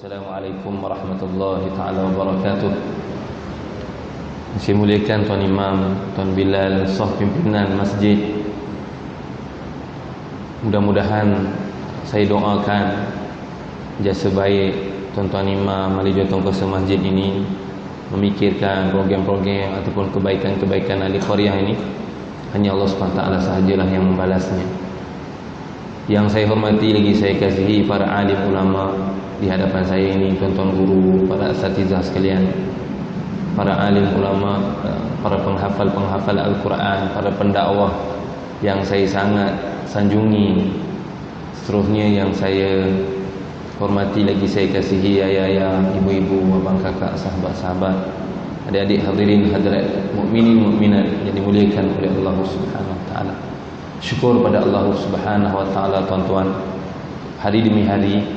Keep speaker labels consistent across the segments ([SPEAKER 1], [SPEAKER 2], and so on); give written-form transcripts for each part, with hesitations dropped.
[SPEAKER 1] Assalamualaikum warahmatullahi ta'ala wabarakatuh. Saya muliakan Tuan Imam, Tuan Bilal, sah pimpinan masjid. Mudah-mudahan saya doakan jasa baik Tuan-Tuan Imam, ahli jurukuasa masjid ini memikirkan program-program ataupun kebaikan-kebaikan ahli qaryah ini. Hanya Allah SWT sahajalah yang membalasnya. Yang saya hormati lagi saya kasihi para alim ulama di hadapan saya ini, tuan-tuan guru, para asatizah sekalian, para alim ulama, para penghafal-penghafal Al-Quran, para pendakwah yang saya sangat sanjungi, seterusnya yang saya hormati lagi saya kasihi ayah-ayah, ibu-ibu, abang kakak, sahabat-sahabat, adik-adik hadirin hadirat mukminin mukminat yang dimuliakan oleh Allah Subhanahu wa taala. Syukur pada Allah Subhanahu wa taala, tuan-tuan. Hari demi hari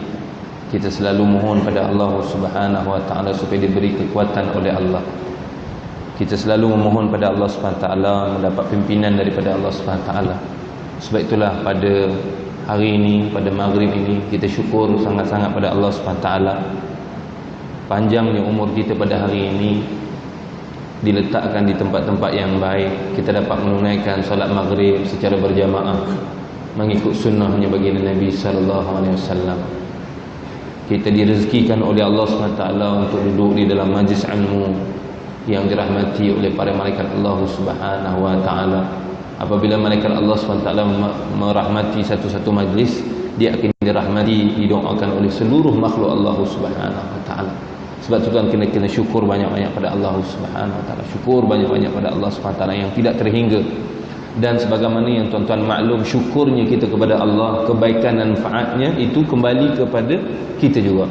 [SPEAKER 1] kita selalu mohon pada Allah Subhanahu wa taala supaya diberi kekuatan oleh Allah. Kita selalu memohon pada Allah Subhanahu wa taala mendapat pimpinan daripada Allah Subhanahu wa taala. Sebab itulah pada hari ini, pada maghrib ini, kita syukur sangat-sangat pada Allah Subhanahu wa taala. Panjangnya umur kita pada hari ini diletakkan di tempat-tempat yang baik. Kita dapat menunaikan solat maghrib secara berjamaah mengikut sunnahnya baginda Nabi sallallahu alaihi wasallam. Kita direzekikan oleh Allah SWT untuk duduk di dalam majlis ilmu yang dirahmati oleh para malaikat Allah Subhanahu wa taala. Apabila malaikat Allah SWT merahmati satu-satu majlis, dia akan dirahmati, didoakan oleh seluruh makhluk Allah Subhanahu wa taala. Sebab itu kan kena syukur banyak-banyak pada Allah Subhanahu wa taala. Syukur banyak-banyak pada Allah Subhanahu wa taala yang tidak terhingga. Dan sebagaimana yang tuan-tuan maklum, syukurnya kita kepada Allah, kebaikan dan manfaatnya itu kembali kepada kita juga.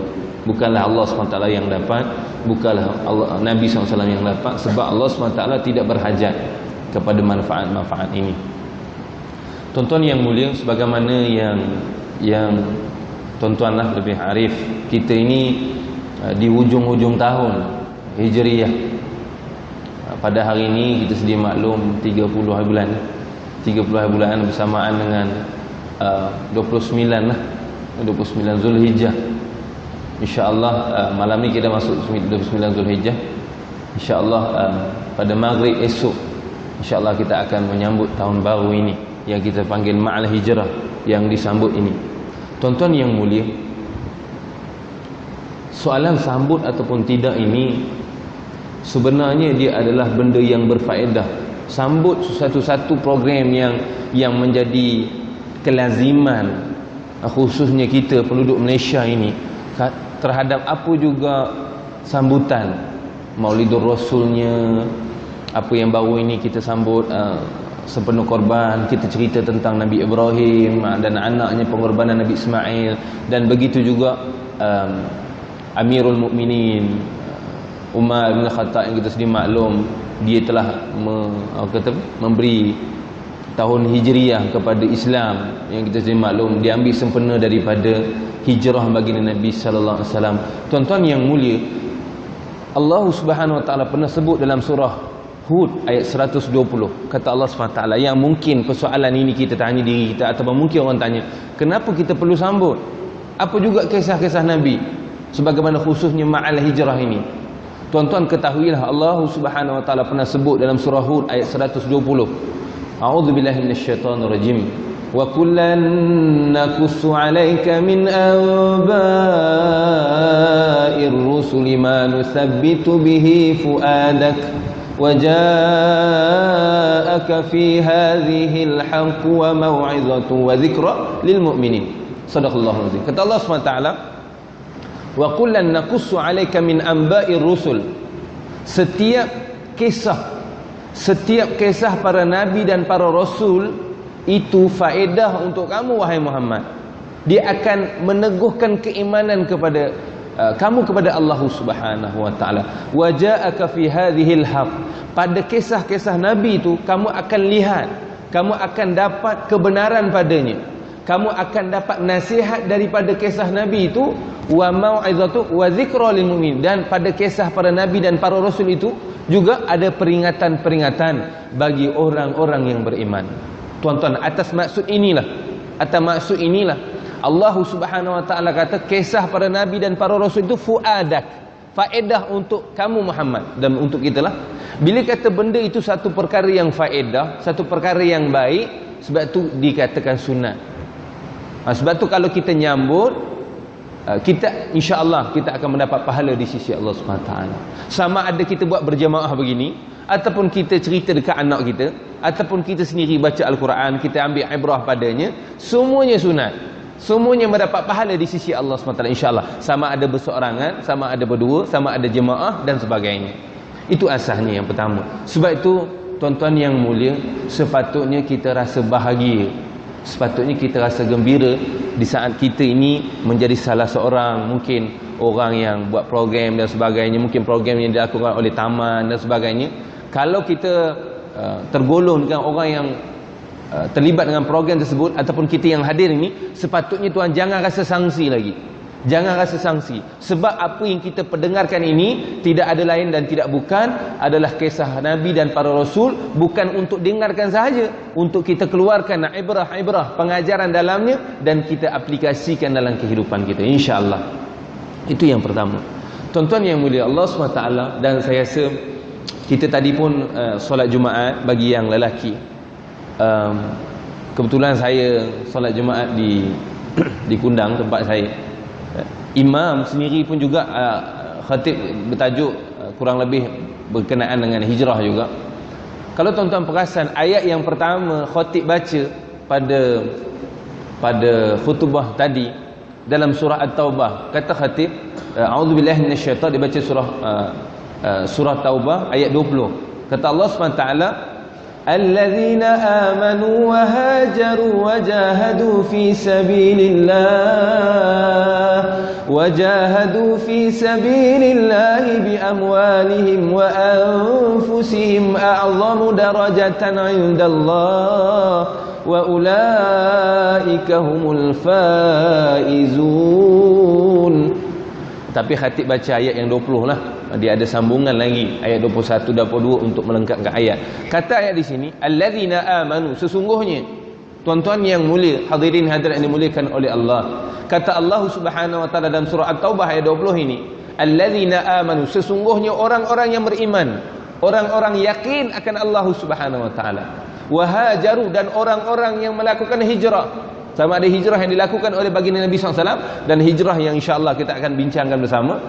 [SPEAKER 1] Bukanlah Allah SWT yang dapat, bukanlah Allah, Nabi SAW yang dapat, sebab Allah SWT tidak berhajat kepada manfaat-manfaat ini. Tuan-tuan yang mulia, sebagaimana yang tuan-tuan lah lebih arif, kita ini di hujung-hujung tahun Hijriyah. Pada hari ini kita sedia maklum 30 hari bulan bersamaan dengan 29 Zulhijjah. InsyaAllah malam ni kita masuk 29 Zulhijjah. InsyaAllah pada maghrib esok InsyaAllah kita akan menyambut tahun baru ini yang kita panggil Ma'al Hijrah, yang disambut ini. Tuan-tuan yang mulia, soalan sambut ataupun tidak ini sebenarnya dia adalah benda yang berfaedah. Sambut satu-satu program yang menjadi kelaziman, khususnya kita penduduk Malaysia ini, terhadap apa juga sambutan Maulidur Rasulnya, apa yang baru ini kita sambut sepenuh korban, kita cerita tentang Nabi Ibrahim dan anaknya, pengorbanan Nabi Ismail, dan begitu juga Amirul Mukminin Umar bin Khattab yang kita sedia maklum, dia telah memberi tahun Hijriyah kepada Islam yang kita sedia maklum, dia ambil sempena daripada hijrah baginda Nabi sallallahu alaihi wasallam. Tuan-tuan yang mulia, Allah Subhanahu wa taala pernah sebut dalam surah Hud ayat 120. Kata Allah Subhanahu wa taala, yang mungkin persoalan ini kita tanya diri kita, atau mungkin orang tanya, kenapa kita perlu sambut? Apa juga kisah-kisah Nabi sebagaimana khususnya Ma'al Hijrah ini? Tuan-tuan ketahuilah, Allah Subhanahu wa taala pernah sebut dalam surah Hud ayat 120. A'udzubillahi minasyaitonirrajim. Wa kullan naqussu 'alaika min anba'ir rusuli ma nuthabbitu bihi fu'adak wa ja'aka fi hadhihi al-haqq wa maw'izatun wa dhikra lil mu'minin. Shadaqallahu azim. Kata Allah Subhanahu wa taala, wa kullan naqussu 'alaika min anba'ir rusul. Setiap kisah para nabi dan para rasul itu faedah untuk kamu wahai Muhammad. Dia akan meneguhkan keimanan kepada kamu kepada Allah Subhanahu wa taala. Wa ja'aka fi hadhil haq. Pada kisah-kisah nabi itu kamu akan lihat, kamu akan dapat kebenaran padanya. Kamu akan dapat nasihat daripada kisah nabi itu, wa mau'izatu wa dzikra lil mu'min. Dan pada kisah para nabi dan para rasul itu juga ada peringatan-peringatan bagi orang-orang yang beriman. Tuan-tuan, atas maksud inilah Allah Subhanahu wa taala kata kisah para nabi dan para rasul itu fuadak, faedah untuk kamu Muhammad dan untuk kita lah. Bila kata benda itu satu perkara yang faedah, satu perkara yang baik, sebab tu dikatakan sunat. Sebab tu kalau kita nyambut, kita insya-Allah kita akan mendapat pahala di sisi Allah Subhanahu wa taala. Sama ada kita buat berjamaah begini, ataupun kita cerita dekat anak kita, ataupun kita sendiri baca Al-Quran, kita ambil ibrah padanya, semuanya sunat. Semuanya mendapat pahala di sisi Allah SWT, insya-Allah. Sama ada berseorangan, sama ada berdua, sama ada jemaah dan sebagainya. Itu asasnya yang pertama. Sebab itu tuan-tuan yang mulia, sepatutnya kita rasa bahagia, sepatutnya kita rasa gembira di saat kita ini menjadi salah seorang mungkin orang yang buat program dan sebagainya, mungkin program yang dilakukan oleh taman dan sebagainya. Kalau kita tergolong dengan orang yang terlibat dengan program tersebut, ataupun kita yang hadir ini, sepatutnya tuan jangan rasa sangsi lagi. Jangan rasa sangsi. Sebab apa yang kita pendengarkan ini tidak ada lain dan tidak bukan adalah kisah Nabi dan para Rasul. Bukan untuk dengarkan sahaja, untuk kita keluarkan ibrah-ibrah, pengajaran dalamnya, dan kita aplikasikan dalam kehidupan kita, insya-Allah. Itu yang pertama. Tuan-tuan yang mulia Allah SWT, dan saya rasa kita tadi pun solat Jumaat bagi yang lelaki. Kebetulan saya solat Jumaat di Kundang, tempat saya. Imam sendiri pun juga khatib bertajuk kurang lebih berkenaan dengan hijrah juga. Kalau tuan-tuan perasan, ayat yang pertama khatib baca pada khutbah tadi dalam surah At-Taubah, kata khatib, a'udzubillahi minasyaitan, dibaca surah Taubah ayat 20. Kata Allah SWT, alladzina amanu wa hajaru wa jahadu fi sabilillah bi amwalihim wa anfusihim a'zamu darajatan 'indallah wa ulaika humul faizun. Tapi khatib baca ayat yang 20 lah. Dia ada sambungan lagi ayat 21 dan 22 untuk melengkapkan ayat. Kata ayat di sini, alladzina amanu, sesungguhnya tuan-tuan yang mulia, hadirin hadirat yang dimuliakan oleh Allah. Kata Allah Subhanahu wa taala dalam surah At-Taubah ayat 20 ini, alladzina amanu, sesungguhnya orang-orang yang beriman, orang-orang yakin akan Allah Subhanahu wa taala. Wa hajaru, dan orang-orang yang melakukan hijrah. Sama ada hijrah yang dilakukan oleh baginda Nabi SAW dan hijrah yang insya-Allah kita akan bincangkan bersama.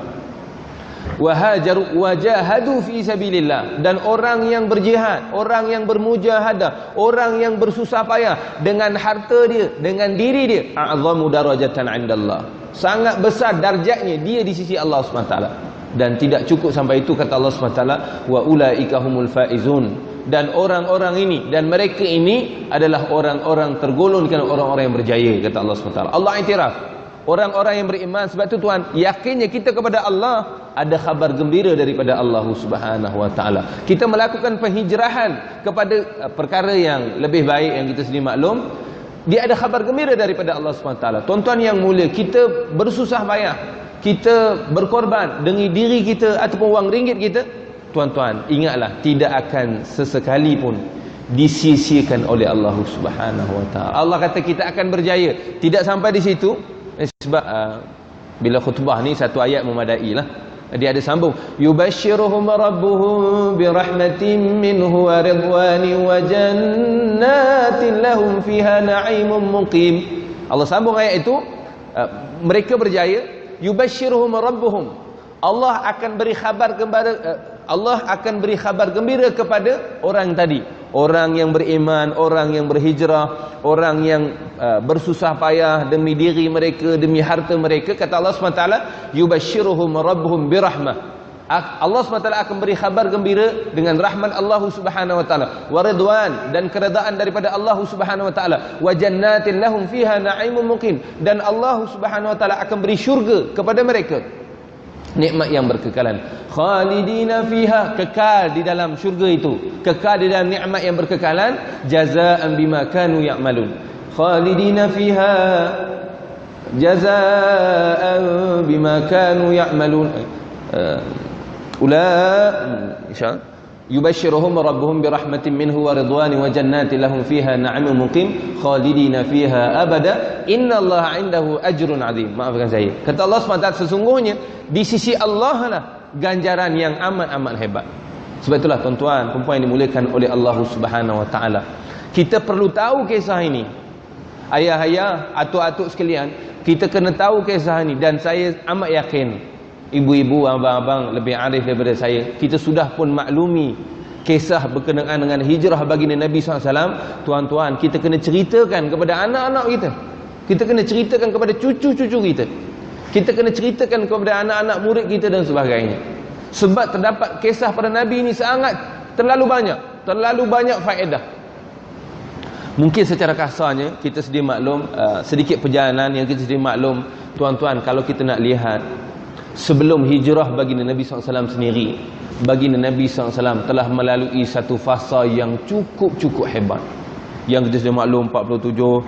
[SPEAKER 1] Wa hajaru wa jahadu fi sabilillah, dan orang yang berjihad, orang yang bermujahadah, orang yang bersusah payah dengan harta dia, dengan diri dia, a'zamu darajatan 'indallah, sangat besar darjatnya dia di sisi Allah SWT. Dan tidak cukup sampai itu, kata Allah SWT, wa ulaika humul faizun, dan orang-orang ini dan mereka ini adalah orang-orang tergolong dengan orang-orang yang berjaya, kata Allah SWT. Allah iktiraf orang-orang yang beriman. Sebab itu tuan, yakinnya kita kepada Allah, ada khabar gembira daripada Allah Subhanahu wa taala. Kita melakukan penghijrahan kepada perkara yang lebih baik yang kita sendiri maklum, dia ada khabar gembira daripada Allah Subhanahu wa taala. Tuan-tuan yang mulia, kita bersusah payah, kita berkorban dengan diri kita ataupun wang ringgit kita, tuan-tuan ingatlah, tidak akan sesekali pun disia-siakan oleh Allah Subhanahu wa taala. Allah kata kita akan berjaya. Tidak sampai di situ, sebab bila khutbah ni satu ayat memadai lah. Dia ada sambung, yubashshiruhum rabbuhum birahmatin minhu wa ridwani wa jannatin lahum fiha na'imun muqim. Allah sambung ayat itu, mereka berjaya, yubashshiruhum rabbuhum, Allah akan beri khabar gembira kepada orang tadi, orang yang beriman, orang yang berhijrah, orang yang bersusah payah demi diri mereka, demi harta mereka. Kata Allah SWT, yubashshiruhum rabbuhum birahmah, Allah SWT akan beri khabar gembira dengan rahmat Allah Subhanahu wa taala, wa ridwan, dan keredaan daripada Allah Subhanahu wa taala, wa jannatin lahum fiha na'imun muqim, dan Allah Subhanahu wa taala akan beri syurga kepada mereka, nikmat yang berkekalan, khalidina fiha, kekal di dalam syurga itu, kekal di dalam nikmat yang berkekalan, jazaan bima kanu ya'malun, khalidina fiha jazaan bima kanu ya'malun, yubashshiruhum rabbuhum birahmatin minhu wa ridwani wa jannatin lahum fiha na'imun muqim khalidina fiha abada innallaha 'indahu ajrun 'azim. Maafkan saya. Kata Allah SWT, sesungguhnya di sisi Allah lah ganjaran yang amat-amat hebat. Sebab itulah tuan-tuan, perempuan yang dimuliakan oleh Allah Subhanahu wa taala, kita perlu tahu kisah ini. Ayah-ayah, atuk-atuk sekalian, kita kena tahu kisah ini. Dan saya amat yakin ibu-ibu, abang-abang lebih arif daripada saya, kita sudah pun maklumi kisah berkenaan dengan hijrah baginda Nabi SAW. Tuan-tuan, kita kena ceritakan kepada anak-anak kita, kita kena ceritakan kepada cucu-cucu kita, kita kena ceritakan kepada anak-anak murid kita dan sebagainya. Sebab terdapat kisah pada Nabi ini sangat terlalu banyak faedah. Mungkin secara kasarnya kita sedia maklum, sedikit perjalanan yang kita sedia maklum, tuan-tuan, kalau kita nak lihat sebelum hijrah baginda Nabi SAW sendiri, baginda Nabi SAW telah melalui satu fasa yang cukup hebat. Yang kita sudah maklum 40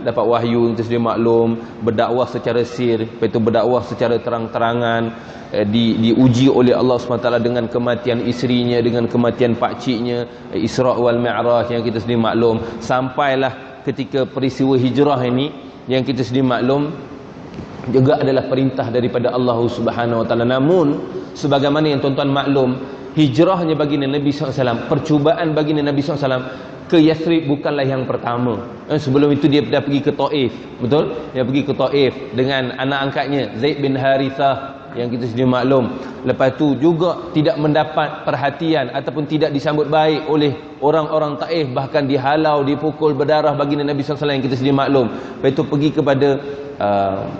[SPEAKER 1] dapat wahyu, kita sudah maklum berdakwah secara sir, lepas itu berdakwah secara terang-terangan, diuji oleh Allah SWT dengan kematian isterinya, dengan kematian pakciknya, Isra' wal Mi'raj yang kita sudah maklum, sampailah ketika peristiwa hijrah ini yang kita sudah maklum juga adalah perintah daripada Allah Subhanahu wa taala. Namun sebagaimana yang tuan-tuan maklum, hijrahnya baginda Nabi SAW, percubaan baginda Nabi SAW ke Yathrib bukanlah yang pertama. Sebelum itu dia dah pergi ke Taif, betul? Dia pergi ke Taif dengan anak angkatnya Zaid bin Harithah yang kita sudah maklum. Lepas tu juga tidak mendapat perhatian ataupun tidak disambut baik oleh orang-orang Taif, bahkan dihalau, dipukul, berdarah baginda Nabi SAW yang kita sudah maklum. Lepas tu pergi kepada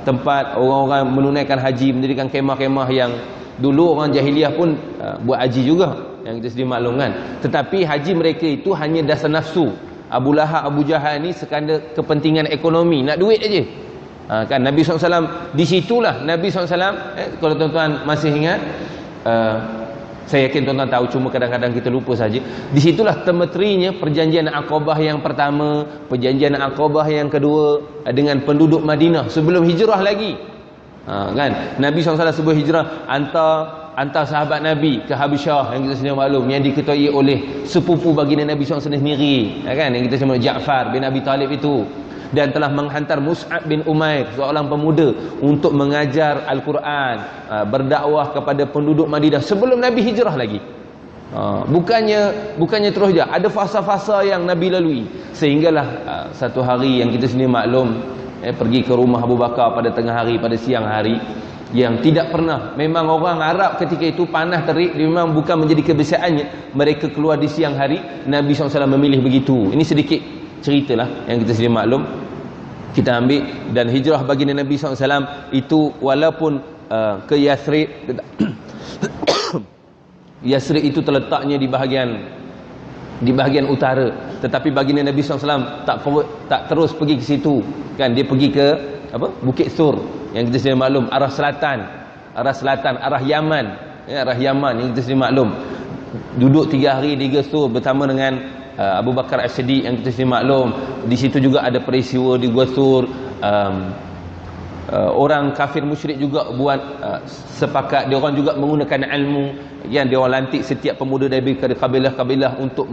[SPEAKER 1] tempat orang-orang menunaikan haji, mendirikan kemah-kemah yang dulu orang jahiliah pun buat haji juga, yang kita sedia maklumkan. Tetapi haji mereka itu hanya dasar nafsu. Abu Lahab, Abu Jahal ni sekadar kepentingan ekonomi, nak duit aja. Kan Nabi SAW di situlah Nabi SAW, kalau tuan-tuan masih ingat, saya yakin tuan-tuan tahu, cuma kadang-kadang kita lupa saja. Di situlah temetrinya perjanjian Aqabah yang pertama, perjanjian Aqabah yang kedua dengan penduduk Madinah sebelum hijrah lagi. Kan Nabi SAW sebelum hijrah hantar sahabat Nabi ke Habasyah yang kita sedia maklum, yang diketuai oleh sepupu baginda Nabi SAW sendiri, kan, yang kita sebut Ja'far bin Abi Talib itu, dan telah menghantar Mus'ab bin Umair, seorang pemuda, untuk mengajar Al-Quran, berdakwah kepada penduduk Madinah sebelum Nabi hijrah lagi. Bukannya terus je, ada fasa-fasa yang Nabi lalui, sehinggalah satu hari yang kita sendiri maklum, pergi ke rumah Abu Bakar pada tengah hari, pada siang hari, yang tidak pernah, memang orang Arab ketika itu panas terik, memang bukan menjadi kebiasaannya mereka keluar di siang hari. Nabi SAW memilih begitu. Ini sedikit ceritalah yang kita sedia maklum, kita ambil. Dan hijrah baginda Nabi SAW itu walaupun ke Yathrib Yathrib itu terletaknya di bahagian utara, tetapi baginda Nabi SAW tak terus pergi ke situ, kan. Dia pergi ke Bukit Sur yang kita sedia maklum, arah selatan, arah Yaman, arah Yaman yang kita sedia maklum. Duduk 3 hari di Sur bersama dengan Abu Bakar As-Siddiq yang kita sedia maklum. Di situ juga ada peristiwa di Gua Sur. Orang kafir musyrik juga buat sepakat, dia orang juga menggunakan ilmu, yang dia orang lantik setiap pemuda dari kabilah-kabilah untuk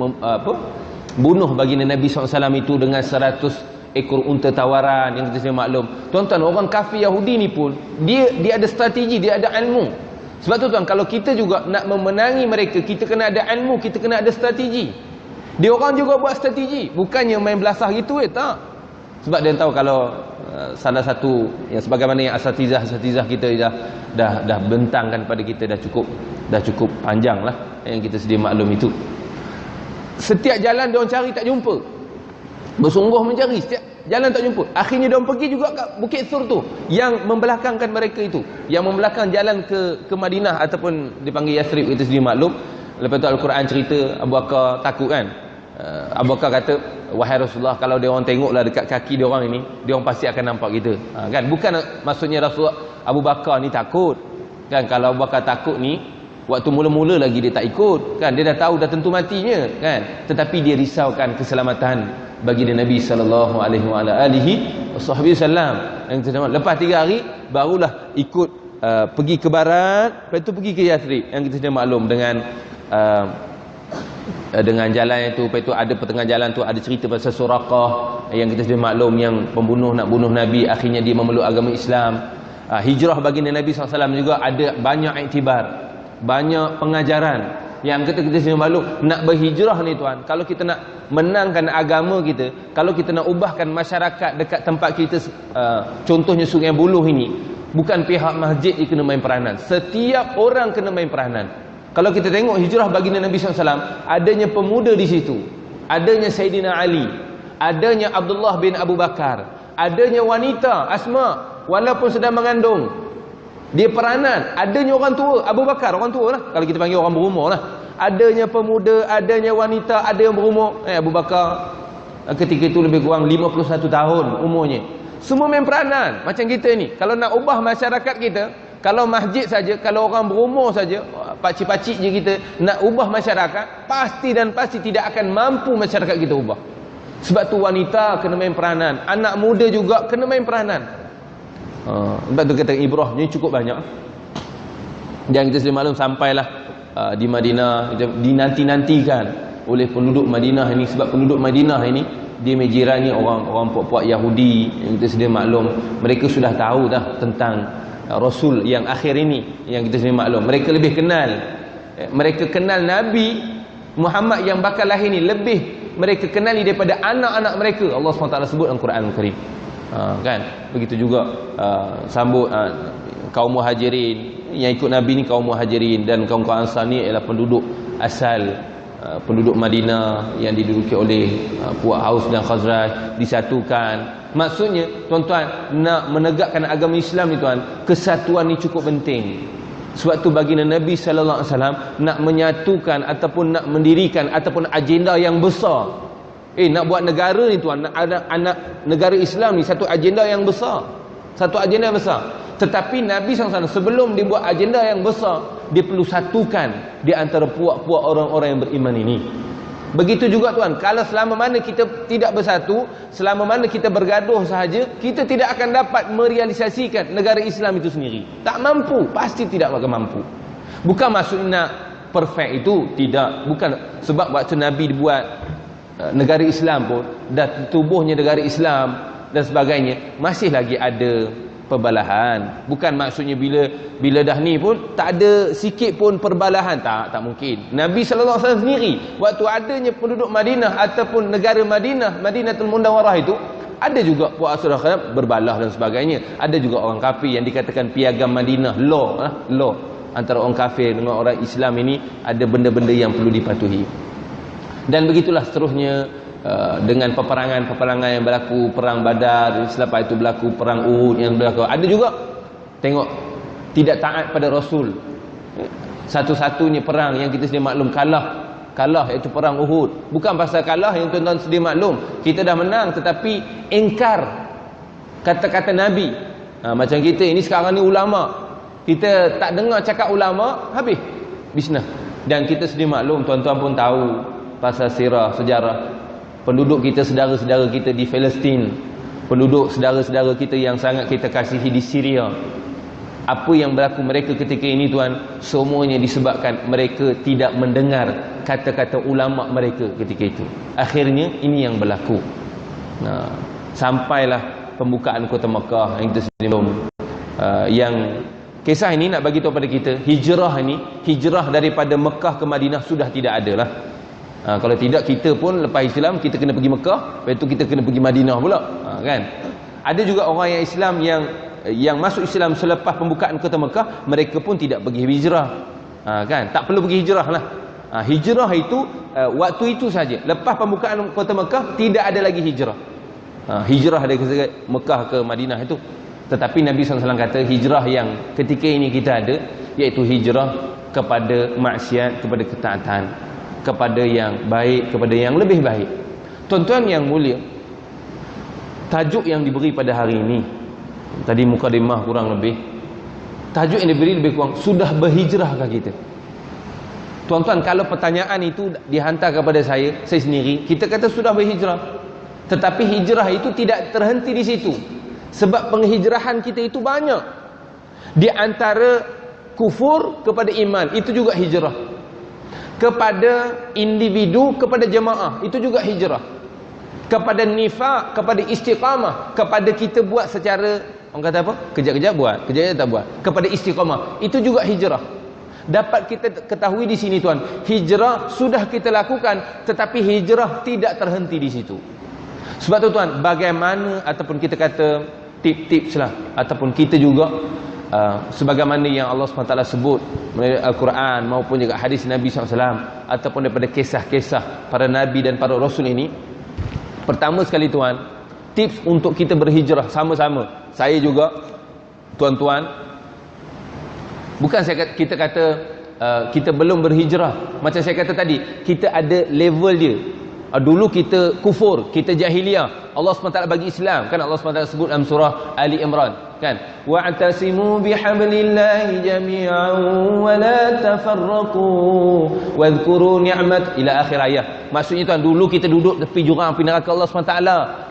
[SPEAKER 1] bunuh baginda Nabi SAW itu dengan 100 ekor unta tawaran yang kita sedia maklum. Tuan-tuan, orang kafir Yahudi ni pun dia ada strategi, dia ada ilmu. Sebab tu tuan, kalau kita juga nak memenangi mereka, kita kena ada ilmu, kita kena ada strategi. Dia orang juga buat strategi, bukannya main belasah gitu, tak. Sebab dia tahu kalau salah satu yang sebagaimana yang asatizah kita dah bentangkan pada kita, dah cukup panjang lah yang kita sedia maklum itu. Setiap jalan dia orang cari tak jumpa, bersungguh mencari, setiap jalan tak jumpa. Akhirnya dia orang pergi juga kat Bukit Sur tu, yang membelakangkan mereka itu, yang membelakang jalan ke Madinah ataupun dipanggil Yathrib, kita sedia maklum. Lepas tu Al-Quran cerita Abu Bakar takut, kan. Abu Bakar kata, wahai Rasulullah, kalau dia orang tengoklah dekat kaki dia orang ini, dia orang pasti akan nampak kita, kan. Bukan maksudnya Rasulullah Abu Bakar ni takut, kan. Kalau Abu Bakar takut ni, waktu mula-mula lagi dia tak ikut, kan. Dia dah tahu dah tentu matinya, kan. Tetapi dia risaukan keselamatan baginda Nabi SAW yang lepas 3 hari barulah ikut pergi ke barat, lepas tu pergi ke Yathrib yang kita sudah maklum dengan jalan itu. Lepas tu ada pertengah jalan tu ada cerita pasal Suraqah yang kita sudah maklum, yang pembunuh nak bunuh Nabi, akhirnya dia memeluk agama Islam. Hijrah baginda Nabi SAW juga ada banyak iktibar, banyak pengajaran yang kita sudah maklum. Nak berhijrah ni tuan, kalau kita nak menangkan agama kita, kalau kita nak ubahkan masyarakat dekat tempat kita, contohnya Sungai Buloh ini, bukan pihak masjid yang kena main peranan, setiap orang kena main peranan. Kalau kita tengok hijrah baginda Nabi SAW, adanya pemuda di situ, adanya Sayyidina Ali, adanya Abdullah bin Abu Bakar, adanya wanita Asma walaupun sedang mengandung, dia peranan. Adanya orang tua, Abu Bakar orang tua lah, kalau kita panggil orang berumur lah. Adanya pemuda, adanya wanita, ada yang berumur. Abu Bakar ketika itu lebih kurang 51 tahun umurnya. Semua main peranan. Macam kita ni, kalau nak ubah masyarakat kita, kalau masjid saja, kalau orang berumur saja, pakcik-pakcik je kita, nak ubah masyarakat, pasti dan pasti tidak akan mampu masyarakat kita ubah. Sebab tu wanita kena main peranan, anak muda juga kena main peranan. Sebab tu kata ibrah ni cukup banyak. Dan kita sudah maklum sampailah di Madinah, dinanti-nantikan oleh penduduk Madinah ini. Sebab penduduk Madinah ini dia menjirani orang puak-puak Yahudi yang kita sudah maklum. Mereka sudah tahu dah tentang Rasul yang akhir ini, yang kita sudah maklum. Mereka lebih kenal, mereka kenal Nabi Muhammad yang bakal lahir ni, lebih mereka kenali daripada anak-anak mereka. Allah SWT sebut dalam Quran Al-Karim. Kan begitu juga sambut kaum Muhajirin yang ikut Nabi ni, kaum Muhajirin, dan kaum Ansar ni ialah penduduk asal, penduduk Madinah yang diduduki oleh puak Aus dan Khazraj, disatukan. Maksudnya tuan-tuan, nak menegakkan agama Islam ni tuan, kesatuan ni cukup penting. Sebab tu baginda Nabi sallallahu alaihi wasallam nak menyatukan ataupun nak mendirikan ataupun agenda yang besar. Nak buat negara ni tuan, nak ada anak negara Islam ni, satu agenda yang besar. Satu agenda yang besar. Tetapi Nabi SAW sebelum dibuat agenda yang besar, dia perlu satukan di antara puak-puak orang-orang yang beriman ini. Begitu juga tuan, kalau selama mana kita tidak bersatu, selama mana kita bergaduh sahaja, kita tidak akan dapat merealisasikan negara Islam itu sendiri. Tak mampu, pasti tidak akan mampu. Bukan maksudnya nak perfect itu, tidak. Bukan, sebab waktu Nabi dibuat negara Islam pun, dah tubuhnya negara Islam dan sebagainya, masih lagi ada perbalahan. Bukan maksudnya bila dah ni pun tak ada sikit pun perbalahan, tak mungkin. Nabi sallallahu alaihi wasallam sendiri waktu adanya penduduk Madinah ataupun negara Madinah, Madinatul Munawwarah itu, ada juga puak asal berbalah dan sebagainya. Ada juga orang kafir yang dikatakan piagam Madinah, law antara orang kafir dengan orang Islam ini, ada benda-benda yang perlu dipatuhi. Dan begitulah seterusnya dengan peperangan yang berlaku, perang Badar, selepas itu berlaku perang Uhud yang berlaku. Ada juga tengok tidak taat pada Rasul. Satu-satunya perang yang kita sedia maklum kalah iaitu perang Uhud. Bukan pasal kalah yang tuan-tuan sedia maklum, kita dah menang, tetapi ingkar kata-kata Nabi. Macam kita ini sekarang ni ulama, kita tak dengar cakap ulama, habis bisnes. Dan kita sedia maklum, tuan-tuan pun tahu pasal sirah, sejarah penduduk kita, saudara-saudara kita di Palestin, penduduk saudara-saudara kita yang sangat kita kasihi di Syria. Apa yang berlaku mereka ketika ini tuan, semuanya disebabkan mereka tidak mendengar kata-kata ulama mereka ketika itu. Akhirnya ini yang berlaku. Sampailah pembukaan kota Mekah yang kita sebelum yang kisah ini nak bagi tahu pada kita, hijrah daripada Mekah ke Madinah sudah tidak ada lah. Kalau tidak, kita pun lepas Islam kita kena pergi Mekah, lepas itu kita kena pergi Madinah pula, kan? Ada juga orang yang Islam yang masuk Islam selepas pembukaan kota Mekah, mereka pun tidak pergi hijrah, kan? Tak perlu pergi hijrah lah. Hijrah itu waktu itu saja. Lepas pembukaan kota Mekah tidak ada lagi hijrah. Hijrah dari Mekah ke Madinah itu. Tetapi Nabi SAW kata hijrah yang ketika ini kita ada, iaitu hijrah kepada maksiat, kepada ketaatan, kepada yang baik, kepada yang lebih baik. Tuan-tuan yang mulia, tajuk yang diberi pada hari ini, tadi mukadimah kurang lebih, tajuk yang diberi lebih kurang, sudah berhijrahkah kita? Tuan-tuan, kalau pertanyaan itu dihantar kepada saya sendiri, kita kata sudah berhijrah. Tetapi hijrah itu tidak terhenti di situ. Sebab penghijrahan kita itu banyak. Di antara kufur kepada iman, itu juga hijrah. Kepada individu kepada jemaah, itu juga hijrah. Kepada nifaq, kepada istiqamah, kepada kita buat secara, orang kata apa? Kejap-kejap buat, kejap-kejap tak buat. Kepada istiqamah, itu juga hijrah. Dapat kita ketahui di sini tuan, hijrah sudah kita lakukan, tetapi hijrah tidak terhenti di situ. Sebab tu tuan, bagaimana ataupun kita kata tip-tips lah, ataupun kita juga sebagaimana yang Allah SWT sebut melalui Al-Quran maupun juga hadis Nabi SAW ataupun daripada kisah-kisah para Nabi dan para Rasul ini. Pertama sekali tuan, tips untuk kita berhijrah sama-sama. Saya juga, tuan-tuan, bukan kita kata kita belum berhijrah. Macam saya kata tadi, kita ada level dia. Dulu kita kufur, kita jahiliyah, Allah SWT bagi Islam. Kan Allah SWT sebut dalam surah Ali Imran, kan, wa'tasimu bihablillahi jami'an wa la tafarraqu wadhkuru ni'mat, ila akhir ayat. Maksudnya tuan, dulu kita duduk tepi jurang api neraka Allah SWT,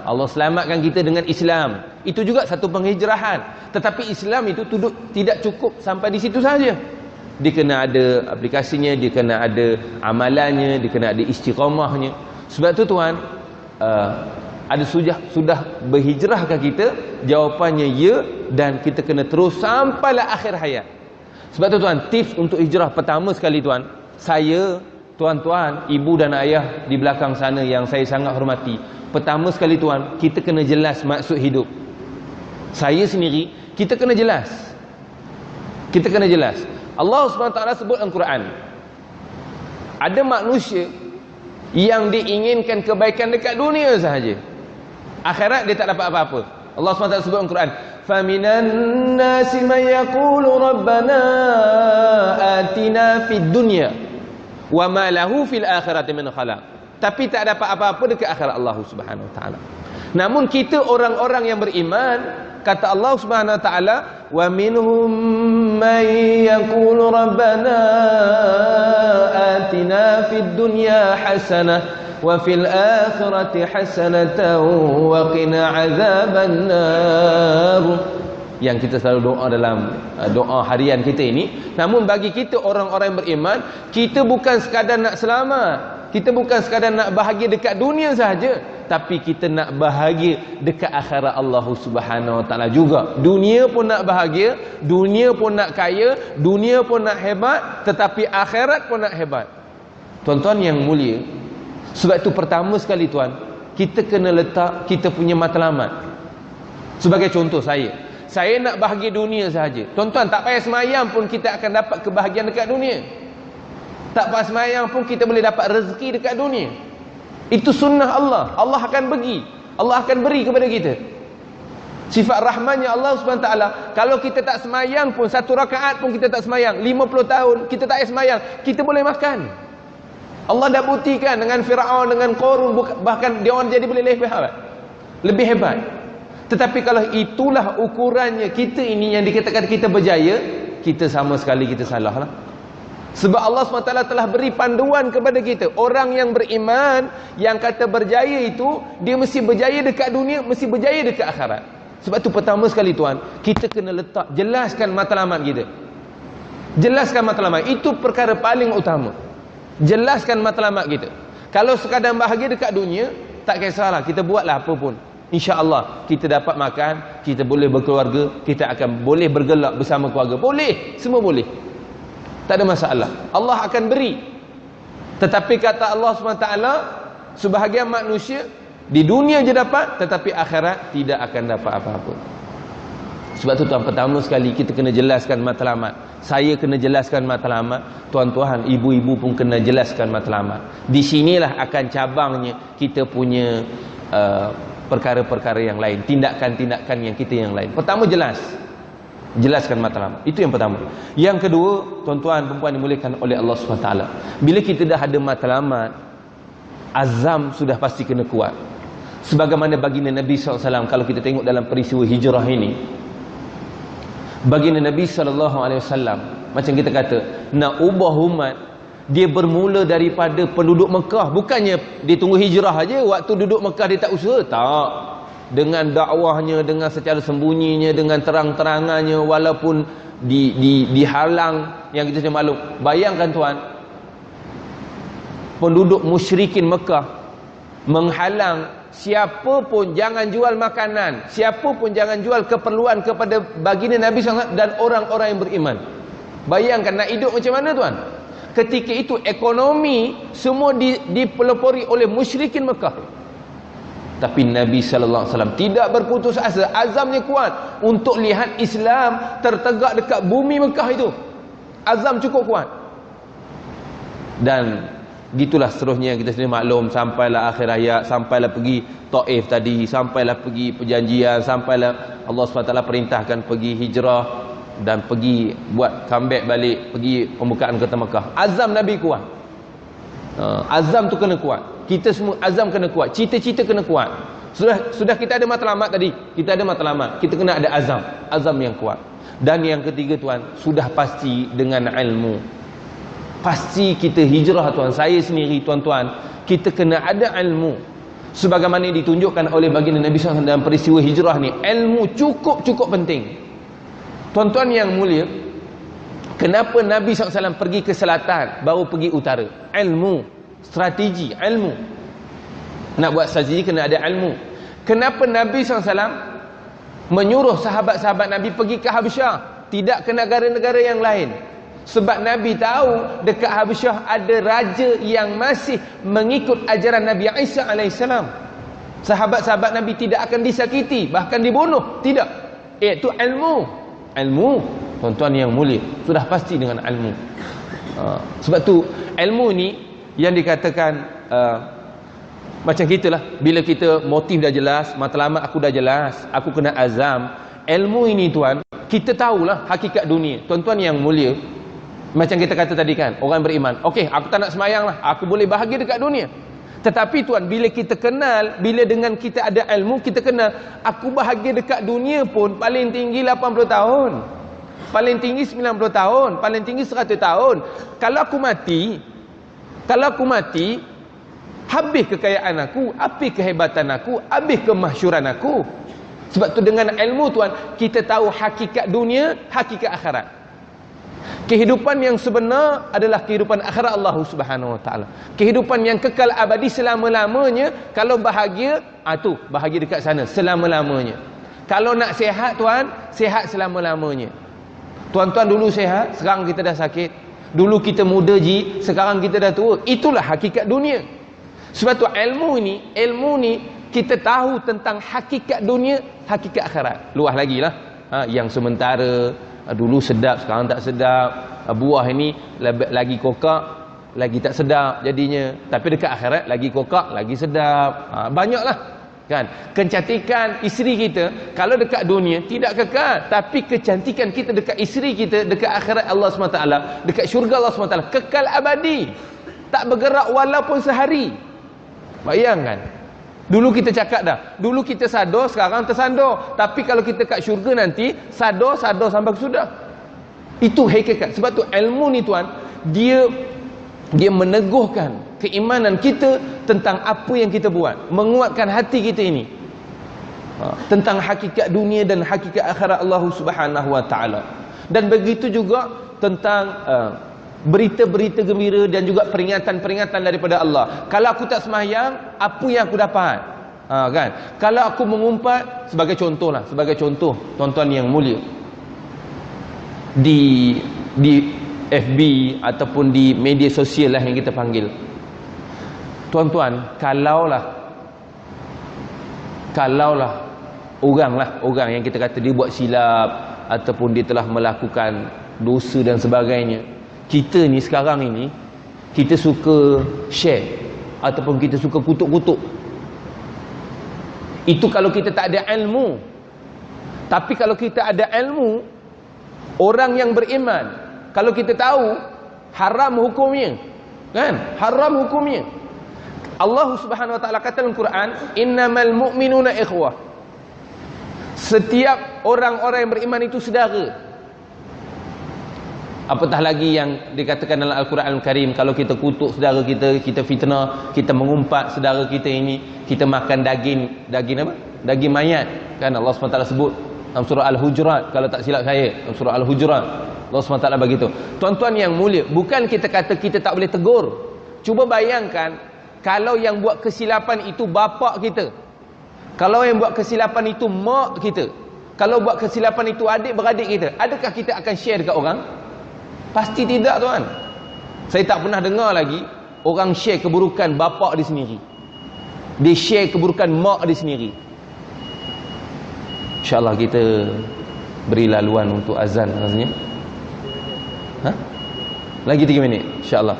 [SPEAKER 1] Allah selamatkan kita dengan Islam. Itu juga satu penghijrahan. Tetapi Islam itu tidak cukup sampai di situ saja. Dia kena ada aplikasinya, dia kena ada amalannya, dia kena ada istiqamahnya. Sebab tu tuan, ada sudah berhijrahkah kita? Jawapannya ya, dan kita kena terus sampailah akhir hayat. Sebab tu tuan, tips untuk hijrah pertama sekali tuan, saya, tuan-tuan, ibu dan ayah di belakang sana yang saya sangat hormati, pertama sekali tuan, kita kena jelas maksud hidup. Saya sendiri, kita kena jelas. Kita kena jelas. Allah SWT sebut dalam Quran, ada manusia yang diinginkan kebaikan dekat dunia sahaja, akhirat dia tak dapat apa-apa. Allah SWT sebut dalam Quran, فَمِنَ النَّاسِ مَنْ يَقُولُ رَبَّنَا آتِنَا فِي الدُّنْيَا وَمَا لَهُ فِي الْآخِرَةِ مِنْ خَلَقٍ. Tapi tak dapat apa-apa dekat akhirat Allah Subhanahu Wa Taala. Namun kita orang-orang yang beriman, kata Allah Subhanahu Wa Taala, وَمِنْهُمْ مَنْ يَقُولُ رَبَّنَا آتِنَا فِي الدُّنْيَا حَسَنَةً وَفِي الْآخِرَةِ حَسَنَةً وَقِنَا عَذَابَ النَّارِ. Yang kita selalu doa dalam doa harian kita ini. Namun bagi kita orang-orang yang beriman, kita bukan sekadar nak selamat, kita bukan sekadar nak bahagia dekat dunia sahaja, tapi kita nak bahagia dekat akhirat Allah Subhanahu Wa Taala juga. Dunia pun nak bahagia, dunia pun nak kaya, dunia pun nak hebat, tetapi akhirat pun nak hebat. Tuan-tuan yang mulia, sebab itu pertama sekali tuan, kita kena letak kita punya matlamat. Sebagai contoh, saya nak bahagia dunia sahaja. Tuan-tuan, tak payah semayang pun kita akan dapat kebahagiaan dekat dunia. Tak payah semayang pun kita boleh dapat rezeki dekat dunia. Itu sunnah Allah. Allah akan bagi, Allah akan beri kepada kita. Sifat rahmannya Allah SWT. Kalau kita tak semayang pun, satu rakaat pun kita tak semayang, 50 tahun kita tak semayang, kita boleh makan. Allah dah buktikan dengan Fir'aun, dengan Qarun, bahkan dia orang jadi boleh lebih hebat. Tetapi kalau itulah ukurannya kita ini yang dikatakan kita berjaya, kita sama sekali kita salah lah. Sebab Allah SWT telah beri panduan kepada kita. Orang yang beriman, yang kata berjaya itu, dia mesti berjaya dekat dunia, mesti berjaya dekat akhirat. Sebab tu pertama sekali tuan, kita kena letak, jelaskan matlamat kita. Jelaskan matlamat, itu perkara paling utama. Jelaskan matlamat kita. Kalau sekadar bahagia dekat dunia, tak kisahlah, kita buatlah apa pun, InsyaAllah kita dapat makan, kita boleh berkeluarga, kita akan boleh bergelak bersama keluarga, boleh, semua boleh, tak ada masalah, Allah akan beri. Tetapi kata Allah SWT, sebahagian manusia di dunia je dapat, tetapi akhirat tidak akan dapat apa-apa. Sebab tu tuan, pertama sekali kita kena jelaskan matlamat. Saya kena jelaskan matlamat, tuan-tuan, ibu-ibu pun kena jelaskan matlamat. Di sinilah akan cabangnya kita punya perkara-perkara yang lain, tindakan-tindakan yang kita yang lain. Pertama, jelaskan matlamat. Itu yang pertama. Yang kedua, tuan-tuan perempuan dimuliakan oleh Allah SWT, bila kita dah ada matlamat, azam sudah pasti kena kuat. Sebagaimana baginda Nabi SAW, kalau kita tengok dalam peristiwa hijrah ini, baginda Nabi SAW, macam kita kata, nak ubah umat, dia bermula daripada penduduk Mekah. Bukannya dia tunggu hijrah aja, waktu duduk Mekah dia tak usaha, tak. Dengan dakwahnya, dengan secara sembunyinya, dengan terang-terangannya, walaupun dihalang, yang kita sudah maklum. Bayangkan tuan, penduduk musyrikin Mekah menghalang siapa pun jangan jual makanan, siapa pun jangan jual keperluan kepada baginda Nabi SAW dan orang-orang yang beriman. Bayangkan nak hidup macam mana tuan? Ketika itu ekonomi semua dipelopori oleh musyrikin Mekah. Tapi Nabi sallallahu alaihi wasallam tidak berputus asa, azamnya kuat untuk lihat Islam tertegak dekat bumi Mekah itu. Azam cukup kuat. Dan gitulah seterusnya, kita sendiri maklum, sampailah akhir hayat, sampailah pergi Taif tadi, sampailah pergi perjanjian, sampailah Allah SWT perintahkan pergi hijrah dan pergi buat comeback balik, pergi pembukaan kota Mekah. Azam Nabi kuat. Azam tu kena kuat. Kita semua azam kena kuat, cita-cita kena kuat. Sudah kita ada matlamat tadi, kita ada matlamat, kita kena ada azam yang kuat. Dan yang ketiga tuan, sudah pasti dengan ilmu. Pasti kita hijrah tuan. Saya sendiri tuan-tuan, kita kena ada ilmu. Sebagaimana ditunjukkan oleh baginda Nabi SAW dalam peristiwa hijrah ni, ilmu cukup penting. Tuan-tuan yang mulia, kenapa Nabi SAW pergi ke selatan baru pergi utara? Ilmu, strategi, ilmu. Nak buat strategi kena ada ilmu. Kenapa Nabi SAW menyuruh sahabat-sahabat Nabi pergi ke Habasyah, tidak ke negara-negara yang lain? Sebab Nabi tahu dekat Habasyah ada raja yang masih mengikut ajaran Nabi Isa AS. Sahabat-sahabat Nabi tidak akan disakiti, bahkan dibunuh. Tidak. Iaitu ilmu. Ilmu, tuan-tuan yang mulia, sudah pasti dengan ilmu. Sebab tu ilmu ni yang dikatakan macam gitulah, bila kita motif dah jelas, matlamat aku dah jelas, aku kena azam. Ilmu ini tuan, kita tahulah hakikat dunia. Tuan-tuan yang mulia, macam kita kata tadi kan, orang beriman, okey, aku tak nak semayang lah, aku boleh bahagia dekat dunia. Tetapi tuan, bila kita kenal, bila dengan kita ada ilmu, kita kenal, aku bahagia dekat dunia pun paling tinggi 80 tahun, paling tinggi 90 tahun, paling tinggi 100 tahun. Kalau aku mati, habis kekayaan aku, habis kehebatan aku, habis kemasyhuran aku. Sebab tu dengan ilmu tuan, kita tahu hakikat dunia, hakikat akhirat. Kehidupan yang sebenar adalah kehidupan akhirat Allah Subhanahu Wa Taala. Kehidupan yang kekal abadi selama-lamanya. Kalau bahagia, tu bahagia dekat sana selama-lamanya. Kalau nak sihat tuan, sihat selama-lamanya. Tuan-tuan dulu sihat, sekarang kita dah sakit. Dulu kita muda ji, sekarang kita dah tua. Itulah hakikat dunia. Sebab tu ilmu ni kita tahu tentang hakikat dunia, hakikat akhirat. Luas lagi lah. Yang sementara, dulu sedap, sekarang tak sedap. Buah ini lagi kokak, lagi tak sedap jadinya. Tapi dekat akhirat lagi kokak, lagi sedap. Banyaklah kan. Kecantikan isteri kita kalau dekat dunia tidak kekal, tapi kecantikan kita dekat isteri kita, dekat akhirat Allah SWT, dekat syurga Allah SWT, kekal abadi. Tak bergerak walaupun sehari. Bayangkan. Dulu kita cakap dah, dulu kita sadar, sekarang tersandar. Tapi kalau kita kat syurga nanti, sadar sampai sudah. Itu hakikat. Sebab tu ilmu ni tuan, dia meneguhkan keimanan kita tentang apa yang kita buat, menguatkan hati kita ini tentang hakikat dunia dan hakikat akhirat Allah Subhanahu Wa Taala. Dan begitu juga tentang berita-berita gembira dan juga peringatan-peringatan daripada Allah. Kalau aku tak sembahyang, apa yang aku dapat? Kan? Kalau aku mengumpat, sebagai contoh tuan-tuan yang mulia, di FB ataupun di media sosial lah yang kita panggil. Tuan-tuan, kalaulah orang yang kita kata dia buat silap ataupun dia telah melakukan dosa dan sebagainya, kita ni sekarang ini, kita suka share ataupun kita suka kutuk-kutuk. Itu kalau kita tak ada ilmu. Tapi kalau kita ada ilmu, orang yang beriman, kalau kita tahu haram hukumnya, kan? Haram hukumnya. Allah Subhanahu Wa Taala kata dalam Quran, innamal mu'minuna ikhwah. Setiap orang-orang yang beriman itu saudara. Apatah lagi yang dikatakan dalam Al-Quran Al-Karim, kalau kita kutuk saudara kita, kita fitnah, kita mengumpat saudara kita ini, kita makan daging apa? Daging mayat. Kan Allah SWT sebut dalam surah Al-Hujurat kalau tak silap saya, dalam surah Al-Hujurat Allah SWT bagi tahu. Tuan-tuan yang mulia, bukan kita kata kita tak boleh tegur. Cuba bayangkan kalau yang buat kesilapan itu bapa kita, kalau yang buat kesilapan itu mak kita, kalau buat kesilapan itu adik-beradik kita, adakah kita akan share dekat orang? Pasti tidak, tuan. Saya tak pernah dengar lagi orang share keburukan bapa dia sendiri, dia share keburukan mak dia sendiri. InsyaAllah kita beri laluan untuk azan rasanya. Lagi 3 minit InsyaAllah.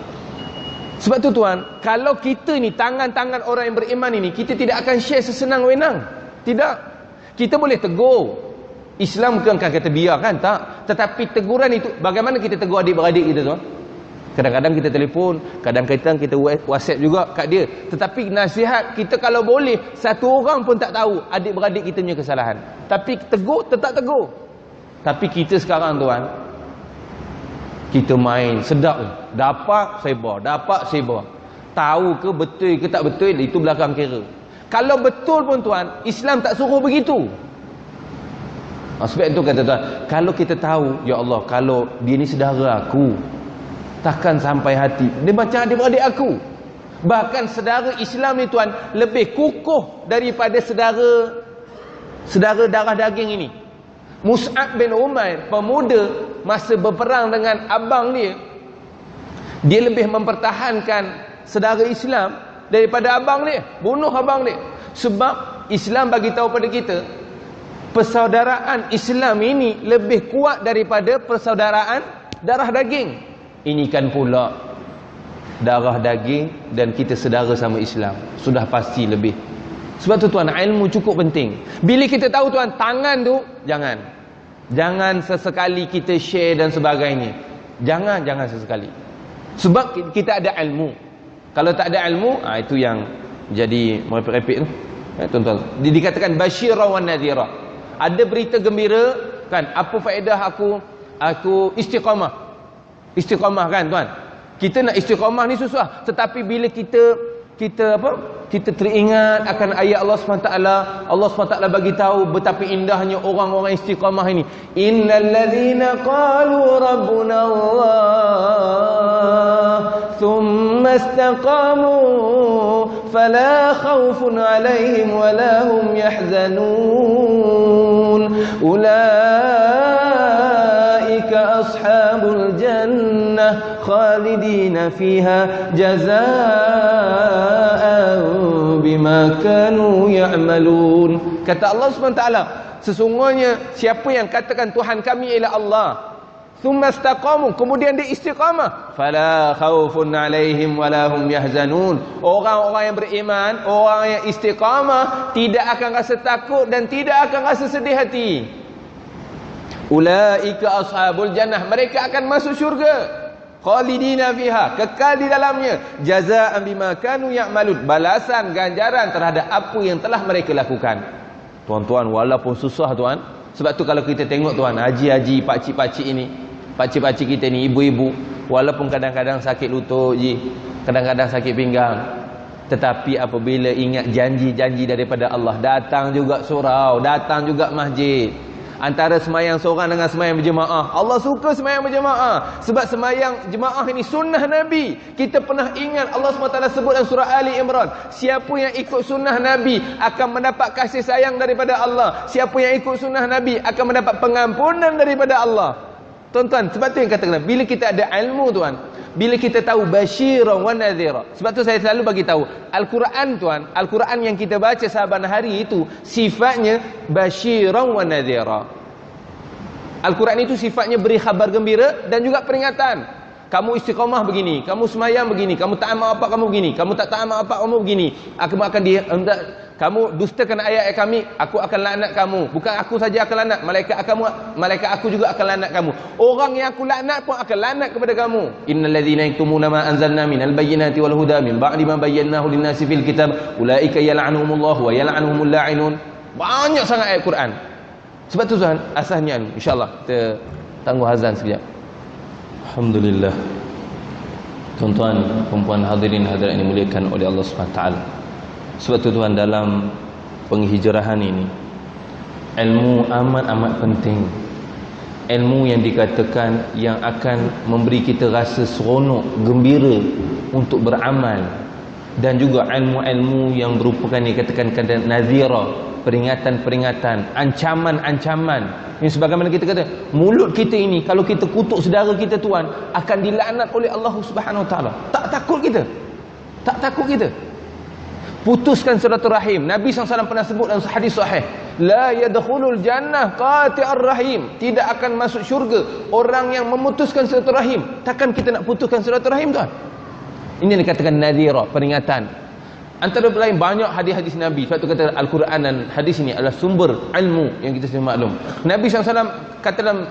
[SPEAKER 1] Sebab tu tuan, kalau kita ni tangan-tangan orang yang beriman ini, kita tidak akan share sesenang wenang. Tidak. Kita boleh tegur. Islam bukan kata biarkan, tak. Tetapi teguran itu, bagaimana kita tegur adik-beradik kita tuan? Kadang-kadang kita telefon, kadang-kadang kita WhatsApp juga kat dia. Tetapi nasihat kita kalau boleh, satu orang pun tak tahu adik-beradik kita punya kesalahan. Tapi tegur, tetap tegur. Tapi kita sekarang tuan, kita main sedap. Dapat saya bawa, dapat saya bawa. Tahu ke betul ke tak betul, itu belakang kira. Kalau betul pun tuan, Islam tak suruh begitu. Sebab itu kata tuan, kalau kita tahu, ya Allah, kalau dia ni saudara aku, takkan sampai hati. Dia macam adik-beradik aku. Bahkan saudara Islam ni tuan, lebih kukuh daripada saudara darah daging ini. Mus'ab bin Umair, pemuda masa berperang dengan abang dia, dia lebih mempertahankan saudara Islam daripada abang dia, bunuh abang dia. Sebab Islam bagi tahu pada kita, persaudaraan Islam ini lebih kuat daripada persaudaraan darah daging. Ini kan pula darah daging dan kita saudara sama Islam, sudah pasti lebih. Sebab tu tuan, ilmu cukup penting. Bila kita tahu tuan, tangan tu jangan sesekali kita share dan sebagainya. Jangan sesekali. Sebab kita ada ilmu. Kalau tak ada ilmu, itu yang jadi merepek-repek tu. Tuan-tuan, dikatakan basyira wan nadhira. Ada berita gembira kan, apa faedah aku istiqamah. Istiqamah kan tuan, kita nak istiqamah ni susah. Tetapi bila kita teringat akan ayat Allah SWT, Allah SWT bagi tahu betapa indahnya orang-orang istiqamah ini. Innal ladzina qalu rabbuna Allah thumma istaqamu fala khaufun alaihim wala hum yahzanun ulaika ashabul jannah khalidina fiha jazaa'an bima kanu ya'malun. Kata Allah SWT, sesungguhnya siapa yang katakan Tuhan kami ialah Allah, thumma istaqamu, kemudian dia istiqamah, fala khaufun alaihim wala hum yahzanun. Orang-orang yang beriman, orang yang istiqamah, tidak akan rasa takut dan tidak akan rasa sedih hati. Ulaika ashabul jannah, mereka akan masuk syurga, khalidina fiha, kekal di dalamnya, jazaa'an bima kanu ya'malun, balasan ganjaran terhadap apa yang telah mereka lakukan. Tuan-tuan, walaupun susah tuan, sebab tu kalau kita tengok tuan, haji-haji, pakcik-pakcik ini, pakcik-pakcik kita ni, ibu-ibu, walaupun kadang-kadang sakit lutut je, kadang-kadang sakit pinggang, tetapi apabila ingat janji-janji daripada Allah, datang juga surau, datang juga masjid. Antara semayang seorang dengan semayang berjemaah, Allah suka semayang berjemaah. Sebab semayang jemaah ini sunnah Nabi. Kita pernah ingat Allah SWT sebut dalam surah Ali Imran, siapa yang ikut sunnah Nabi akan mendapat kasih sayang daripada Allah. Siapa yang ikut sunnah Nabi akan mendapat pengampunan daripada Allah. Tuan-tuan, sebab tu yang katakan, bila kita ada ilmu tuan, bila kita tahu basyiran wa nadhira. Sebab tu saya selalu bagi tahu, Al-Quran tuan, Al-Quran yang kita baca sahabat hari itu sifatnya basyiran wa nadhira. Al-Quran itu sifatnya beri khabar gembira dan juga peringatan. Kamu istiqamah begini, kamu semayang begini, kamu taat mak bapak kamu begini, kamu tak taat mak bapak kamu begini, kamu dustakan ayat-ayat kami, aku akan laknat kamu. Bukan aku saja akan laknat, malaikat aku juga akan laknat kamu. Orang yang aku laknat pun akan laknat kepada kamu. Innal ladzina yaktumuna ma anzalna minal bayyinati wal huda min ba'di ma bayyanahu lin-nasi fil kitab ulaika yal'anuhumullahu wa yal'anuhumul la'inun. Banyak sangat ayat Quran. Sebab tu tuan, asasnya insya-Allah kita tangguh azan sekejap. Alhamdulillah. Tuan-tuan, perempuan hadirin hadirat yang dimuliakan oleh Allah SWT. Sebab tu tuan, dalam penghijrahan ini Ilmu amat-amat penting. Ilmu yang dikatakan yang akan memberi kita rasa seronok, gembira untuk beramal. Dan juga ilmu-ilmu yang merupakan dikatakan nazira, peringatan-peringatan, ancaman-ancaman. Ini sebagaimana kita kata, mulut kita ini kalau kita kutuk saudara kita tuan, akan dilaknat oleh Allah Subhanahu Wa Taala. Tak takut kita. Tak takut kita. Putuskan silaturahim. Nabi SAW pernah sebut dalam hadis sahih, la yadkhulul jannah qati'ar rahim. Tidak akan masuk syurga orang yang memutuskan silaturahim. Takkan kita nak putuskan silaturahim tuan? Ini yang dikatakan nadhira, peringatan. Antara lain banyak hadis-hadis Nabi. Sebab tu kata Al-Quran dan hadis ini adalah sumber ilmu yang kita semua maklum. Nabi SAW kata dalam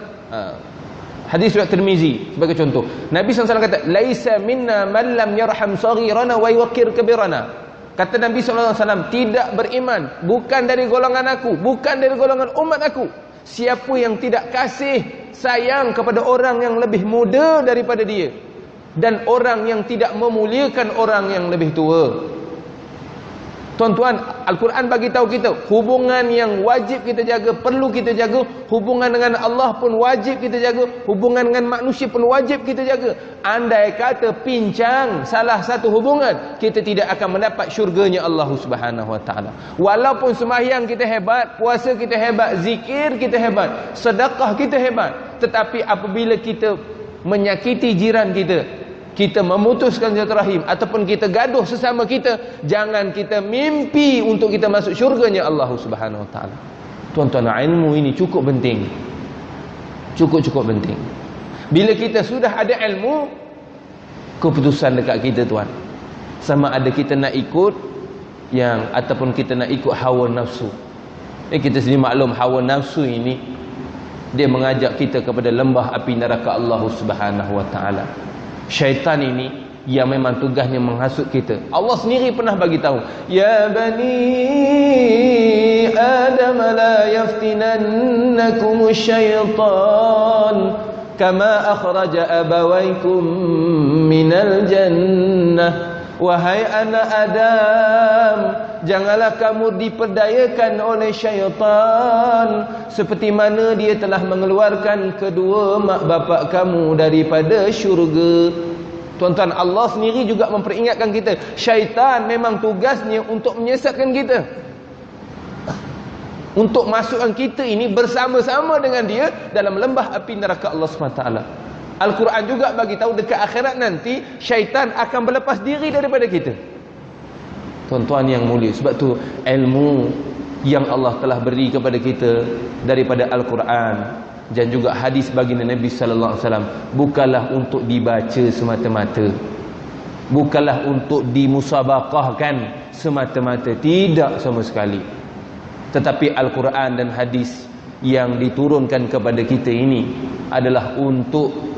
[SPEAKER 1] hadis riwayat Tirmizi sebagai contoh, Nabi SAW kata, laisa minna man lam yarham saghirana wa yuqir kabirana. Kata Nabi SAW, tidak beriman, bukan dari golongan aku, bukan dari golongan umat aku, siapa yang tidak kasih sayang kepada orang yang lebih muda daripada dia, dan orang yang tidak memuliakan orang yang lebih tua. Tuan-tuan, Al-Quran bagi tahu kita hubungan yang wajib kita jaga, perlu kita jaga. Hubungan dengan Allah pun wajib kita jaga, hubungan dengan manusia pun wajib kita jaga. Andai kata pincang salah satu hubungan, kita tidak akan mendapat syurganya Allah Subhanahu Wa Taala. Walaupun sembahyang kita hebat, puasa kita hebat, zikir kita hebat, sedekah kita hebat, tetapi apabila kita menyakiti jiran kita, kita memutuskan silaturahim, ataupun kita gaduh sesama kita, jangan kita mimpi untuk kita masuk syurganya Allah Subhanahu Wa Taala. Tuan-tuan, ilmu ini cukup penting. Cukup penting. Bila kita sudah ada ilmu, keputusan dekat kita tuan. Sama ada kita nak ikut yang ataupun kita nak ikut hawa nafsu. Kita sendiri maklum hawa nafsu ini dia mengajak kita kepada lembah api neraka Allah Subhanahu Wa Taala. Syaitan ini yang memang tugasnya menghasut kita. Allah sendiri pernah bagi tahu, ya bani Adam la yaftinannakum syaitan kama akhraja abawaykum minal jannah. Wahai anak Adam, janganlah kamu diperdayakan oleh syaitan seperti mana dia telah mengeluarkan kedua mak bapak kamu daripada syurga. Tuan-tuan, Allah sendiri juga memperingatkan kita, syaitan memang tugasnya untuk menyesatkan kita, untuk masukkan kita ini bersama-sama dengan dia dalam lembah api neraka Allah SWT. Al-Quran juga bagi tahu dekat akhirat nanti syaitan akan berlepas diri daripada kita. Tuan-tuan yang mulia, sebab tu ilmu yang Allah telah beri kepada kita daripada Al-Quran dan juga hadis baginda Nabi sallallahu alaihi wasallam bukanlah untuk dibaca semata-mata, bukanlah untuk dimusabaqahkan semata-mata, tidak sama sekali. Tetapi Al-Quran dan hadis yang diturunkan kepada kita ini adalah untuk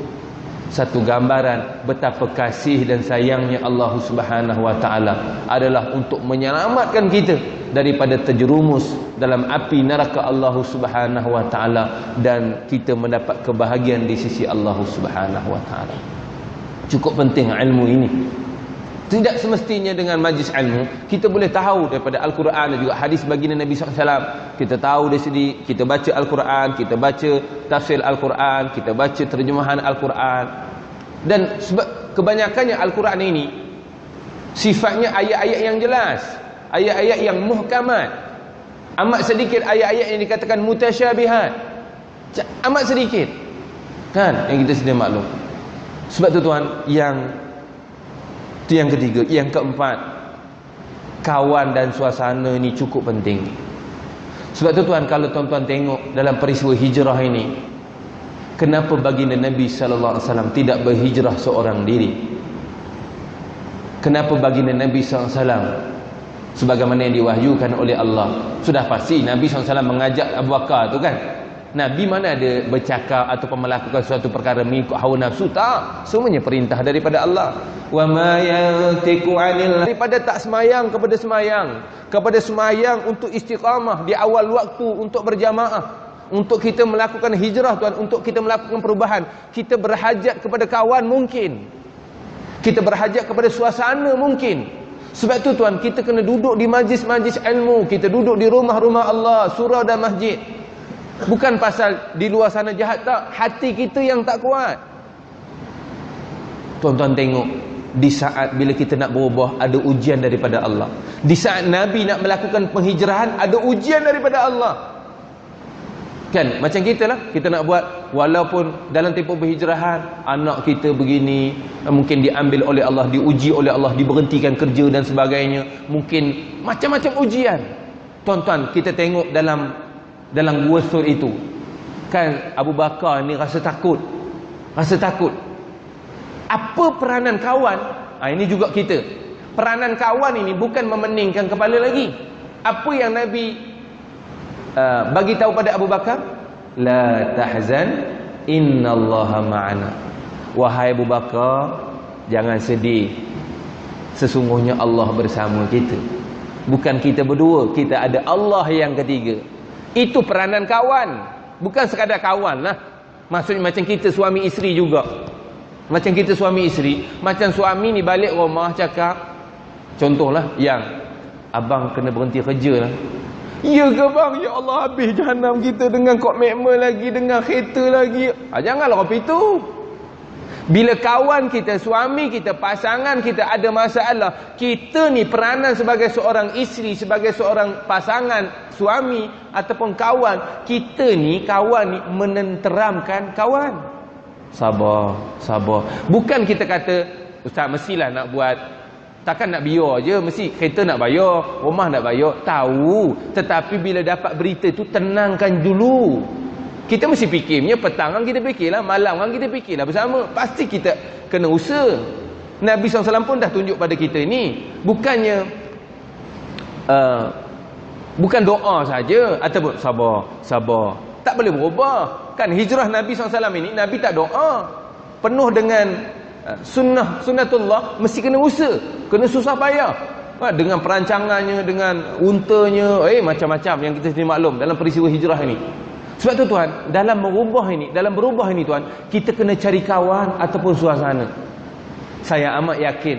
[SPEAKER 1] satu gambaran betapa kasih dan sayangnya Allah Subhanahu Wa Taala, adalah untuk menyelamatkan kita daripada terjerumus dalam api neraka Allah Subhanahu Wa Taala, dan kita mendapat kebahagiaan di sisi Allah Subhanahu Wa Taala. Cukup penting ilmu ini. Tidak semestinya dengan majlis ilmu kita boleh tahu daripada Al-Quran dan juga hadis baginda Nabi SAW. Kita tahu dari sini, kita baca Al-Quran, kita baca tafsir Al-Quran, kita baca terjemahan Al-Quran. Dan sebab kebanyakannya Al-Quran ini sifatnya ayat-ayat yang jelas, ayat-ayat yang muhkamat. Amat sedikit ayat-ayat yang dikatakan mutasyabihat, amat sedikit, kan, yang kita sedia maklum. Sebab tu tuan, itu yang ketiga. Yang keempat, kawan dan suasana ni cukup penting. Sebab tu tuan, kalau tuan-tuan tengok dalam peristiwa hijrah ini, kenapa baginda Nabi sallallahu alaihi wasallam tidak berhijrah seorang diri? Kenapa baginda Nabi sallallahu alaihi wasallam sebagaimana yang diwahyukan oleh Allah? Sudah pasti Nabi SAW mengajak Abu Bakar tu kan. Nabi mana ada bercakap ataupun melakukan suatu perkara mengikut hawa nafsu? Tak, semuanya perintah daripada Allah. Wa ma yantiqu 'anil, daripada tak semayang kepada semayang, kepada semayang untuk istiqamah di awal waktu, untuk berjamaah, untuk kita melakukan hijrah tuan, untuk kita melakukan perubahan. Kita berhajat kepada kawan mungkin, kita berhajat kepada suasana mungkin.
[SPEAKER 2] Sebab tu tuan, kita kena duduk di majlis-majlis ilmu, kita duduk di rumah-rumah Allah, surau dan masjid. Bukan pasal di luar sana jahat, tak, hati kita yang tak kuat. Tuan-tuan tengok, di saat bila kita nak berubah, ada ujian daripada Allah. Di saat Nabi nak melakukan penghijrahan, ada ujian daripada Allah. Kan, macam kita lah, kita nak buat, walaupun dalam tempoh berhijrahan, anak kita begini, mungkin diambil oleh Allah, diuji oleh Allah, diberhentikan kerja dan sebagainya, mungkin macam-macam ujian. Tuan-tuan, kita tengok dalam gua Sur itu, kan Abu Bakar ni rasa takut. Apa peranan kawan? Ini juga kita. Peranan kawan ini bukan memeningkan kepala lagi. Apa yang Nabi bagi tahu pada Abu Bakar? La tahzan, innallaha ma'ana. Wahai Abu Bakar, jangan sedih, sesungguhnya Allah bersama kita. Bukan kita berdua, kita ada Allah yang ketiga. Itu peranan kawan, bukan sekadar kawan lah. Maksudnya macam kita suami isteri juga. Macam kita suami isteri, macam suami ni balik rumah cakap, contohlah, yang abang kena berhenti kerja lah. Ya ke bang? Ya Allah, habis jahanam kita dengan komitmen lagi, dengan kereta lagi. Janganlah kopi tu. Bila kawan kita, suami kita, pasangan kita ada masalah, kita ni peranan sebagai seorang isteri, sebagai seorang pasangan, suami ataupun kawan, kita ni kawan ni menenteramkan kawan. Sabar. Bukan kita kata, ustaz mestilah nak buat, takkan nak biar je, mesti kereta nak bayar, rumah nak bayar. Tahu, tetapi bila dapat berita tu, tenangkan dulu. Kita mesti fikirnya, petang kan kita fikirlah, malam kan kita fikirlah bersama. Pasti kita kena usaha. Nabi SAW pun dah tunjuk pada kita ni, bukannya bukan doa saja ataupun sabar. Tak boleh berubah. Kan hijrah Nabi SAW ini, Nabi tak doa. Penuh dengan sunnatullah, mesti kena usaha, kena susah payah. Dengan perancangannya, dengan untanya, macam-macam yang kita sendiri maklum dalam peristiwa hijrah ini. Sebab tu tuan, dalam berubah ini tuan, kita kena cari kawan ataupun suasana. Saya amat yakin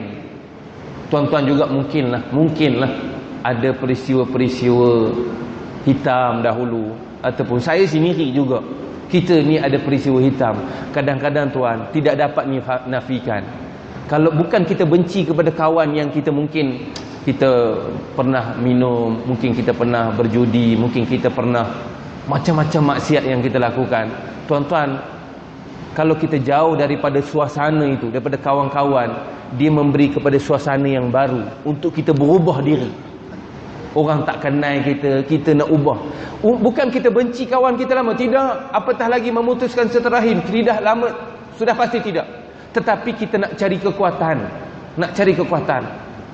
[SPEAKER 2] tuan-tuan juga mungkinlah ada peristiwa-peristiwa hitam dahulu, ataupun saya sendiri juga, kita ni ada peristiwa hitam. Kadang-kadang tuan, tidak dapat nafikan. Kalau bukan kita benci kepada kawan yang kita mungkin kita pernah minum, mungkin kita pernah berjudi, mungkin kita pernah macam-macam maksiat yang kita lakukan. Tuan-tuan, kalau kita jauh daripada suasana itu, daripada kawan-kawan, dia memberi kepada suasana yang baru untuk kita berubah diri. Orang tak kenal kita nak ubah. Bukan kita benci kawan kita lama, tidak. Apatah lagi memutuskan silaturahim, tidak lama, sudah pasti tidak. Tetapi kita nak cari kekuatan.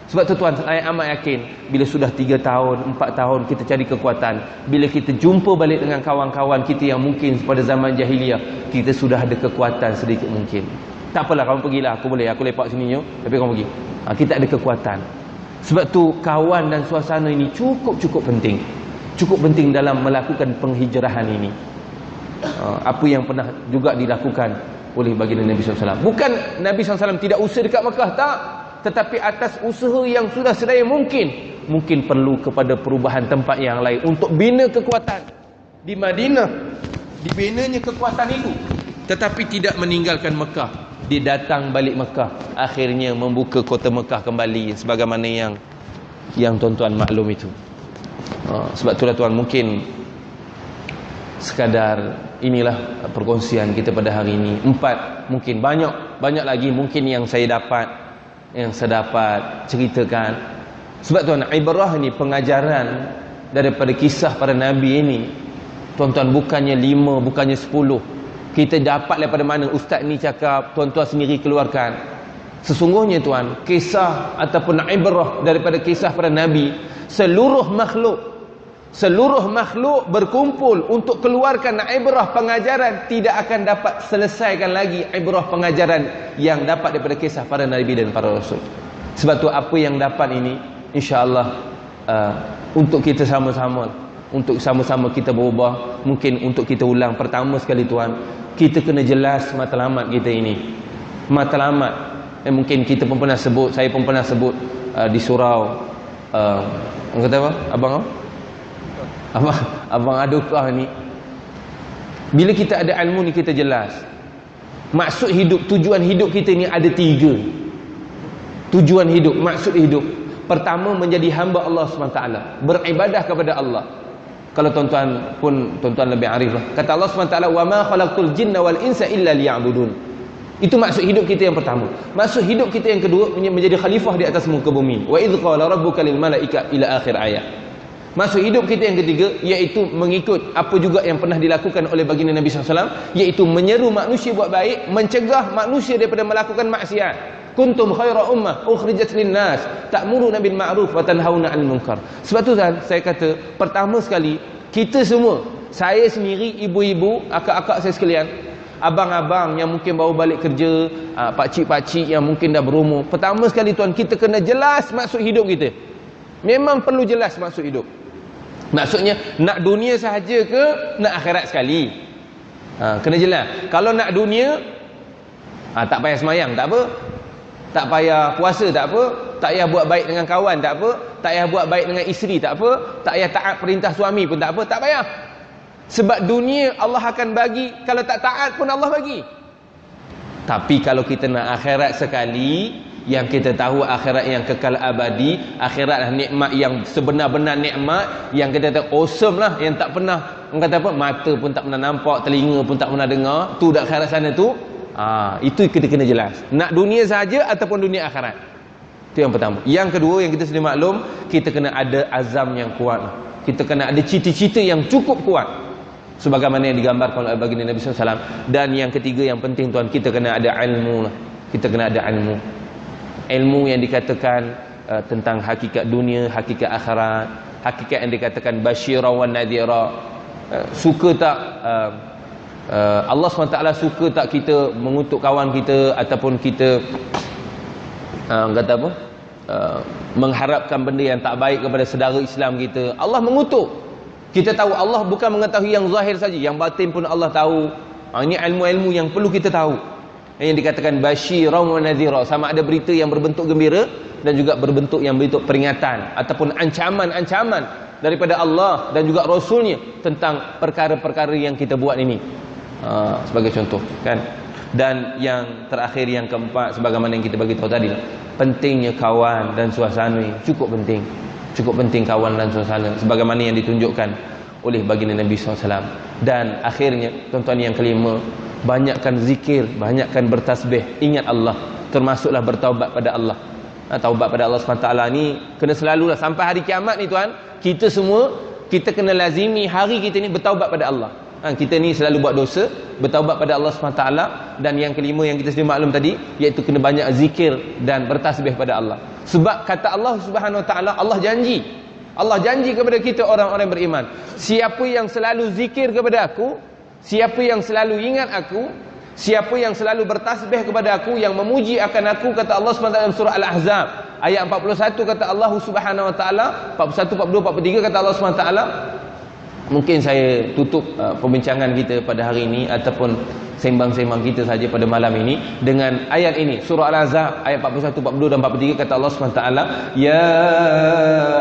[SPEAKER 2] Sebab tu tuan, saya amat yakin bila sudah 3 tahun, 4 tahun kita cari kekuatan, bila kita jumpa balik dengan kawan-kawan kita yang mungkin pada zaman jahiliah, kita sudah ada kekuatan sedikit mungkin. Tak apalah, kamu pergilah, aku lepak sini, tapi kamu pergi. Kita ada kekuatan. Sebab tu kawan dan suasana ini cukup penting. Cukup penting dalam melakukan penghijrahan ini. Apa yang pernah juga dilakukan oleh baginda Nabi SAW. Bukan Nabi SAW tidak usaha dekat Mekah, tak. Tetapi atas usaha yang sudah sedaya mungkin perlu kepada perubahan tempat yang lain untuk bina kekuatan. Di Madinah dibinanya kekuatan itu, tetapi tidak meninggalkan Mekah. Dia datang balik Mekah, akhirnya membuka kota Mekah kembali sebagaimana yang tuan-tuan maklum itu. Sebab itulah tuan, mungkin sekadar inilah perkongsian kita pada hari ini. 4, mungkin banyak lagi mungkin yang saya dapat ceritakan. Sebab tuan, ibrah ni, pengajaran daripada kisah para Nabi ini, tuan-tuan, bukannya 5, bukannya 10. Kita dapat daripada mana? Ustaz ni cakap, tuan-tuan sendiri keluarkan. Sesungguhnya tuan, kisah ataupun ibrah daripada kisah para Nabi, seluruh makhluk berkumpul untuk keluarkan ibrah pengajaran, tidak akan dapat selesaikan lagi ibrah pengajaran yang dapat daripada kisah para Nabi dan para Rasul. Sebab tu apa yang dapat ini, insya-Allah untuk kita sama-sama kita berubah. Mungkin untuk kita ulang pertama sekali tuan, kita kena jelas matlamat kita ini. Matlamat mungkin kita pun pernah sebut, saya pun pernah sebut, di surau orang kata apa? Abang adukah ni. Bila kita ada ilmu ni kita jelas. Maksud hidup, tujuan hidup kita ni ada 3. Tujuan hidup, maksud hidup. Pertama, menjadi hamba Allah SWT, beribadah kepada Allah. Kalau tuan-tuan lebih arif lah. Kata Allah SWT, "Wa ma khalaqtul jinna wal insa illa liya'budun." Itu maksud hidup kita yang pertama. Maksud hidup kita yang kedua, menjadi khalifah di atas muka bumi. Wa idh qala rabbuka lil malaika ila akhir ayat. Maksud hidup kita yang ketiga, iaitu mengikut apa juga yang pernah dilakukan oleh baginda Nabi SAW, iaitu menyeru manusia buat baik, mencegah manusia daripada melakukan maksiat. Kuntum khaira ummah ukhrijat linnas ta'muruna bil ma'ruf wa tanhauna 'anil munkar. Sebab tu kan saya kata, pertama sekali kita semua, saya sendiri, ibu-ibu, akak-akak saya sekalian, abang-abang yang mungkin baru balik kerja, pakcik-pakcik yang mungkin dah berumur, pertama sekali tuan, kita kena jelas maksud hidup kita. Memang perlu jelas maksud hidup. Maksudnya nak dunia sahaja ke nak akhirat sekali? Kena jelas. Kalau nak dunia, tak payah semayang tak apa, tak payah puasa tak apa, tak payah buat baik dengan kawan tak apa, tak payah buat baik dengan isteri tak apa, tak payah taat perintah suami pun tak apa, tak payah. Sebab dunia Allah akan bagi, kalau tak taat pun Allah bagi. Tapi kalau kita nak akhirat sekali, yang kita tahu akhirat yang kekal abadi, akhirat nikmat yang sebenar-benar nikmat, yang kita kata awesome lah, yang tak pernah, orang kata apa, mata pun tak pernah nampak, telinga pun tak pernah dengar, tu dah akhirat sana tu. Itu kita kena jelas. Nak dunia sahaja ataupun dunia akhirat. Itu yang pertama. Yang kedua, yang kita sudah maklum, kita kena ada azam yang kuat. Kita kena ada cita-cita yang cukup kuat, sebagaimana yang digambarkan oleh baginda Nabi SAW. Dan yang ketiga yang penting tuan, kita kena ada ilmu lah. Kita kena ada ilmu. Ilmu yang dikatakan tentang hakikat dunia, hakikat akhirat, hakikat yang dikatakan basyira wa nadhira. Suka tak Allah SWT suka tak kita mengutuk kawan kita, ataupun kita kata apa, mengharapkan benda yang tak baik kepada saudara Islam kita. Allah mengutuk. Kita tahu Allah bukan mengetahui yang zahir saja, yang batin pun Allah tahu. Ini ilmu-ilmu yang perlu kita tahu. Yang dikatakan basyira wa nadhira, sama ada berita yang berbentuk gembira dan juga berbentuk yang berbentuk peringatan ataupun ancaman-ancaman daripada Allah dan juga Rasulnya tentang perkara-perkara yang kita buat ini. Sebagai contoh kan. Dan yang terakhir, yang keempat, sebagaimana yang kita bagi tahu tadi, pentingnya kawan dan suasana. Cukup penting kawan dan suasana, sebagaimana yang ditunjukkan oleh baginda Nabi SAW. Dan akhirnya tuan-tuan, yang kelima, banyakkan zikir, banyakkan bertasbih, ingat Allah, termasuklah bertaubat pada Allah. Taubat pada Allah SWT ni kena selalulah sampai hari kiamat ni tuan. Kita semua, kita kena lazimi hari kita ni bertaubat pada Allah. Kita ni selalu buat dosa, bertaubat pada Allah SWT. Dan yang kelima yang kita sudah maklum tadi, iaitu kena banyak zikir dan bertasbih pada Allah. Sebab kata Allah Subhanahu Wa Taala, Allah janji kepada kita orang-orang beriman, siapa yang selalu zikir kepada aku, siapa yang selalu ingat aku, siapa yang selalu bertasbih kepada aku, yang memuji akan aku, kata Allah SWT dalam surah Al-Ahzab ayat 41, kata Allah Subhanahu Wa Taala, 41, 42, 43, kata Allah SWT. Mungkin saya tutup perbincangan kita pada hari ini ataupun sembang-sembang kita saja pada malam ini dengan ayat ini, surah Al-Ahzab ayat 41, 42 dan 43, kata Allah SWT, ya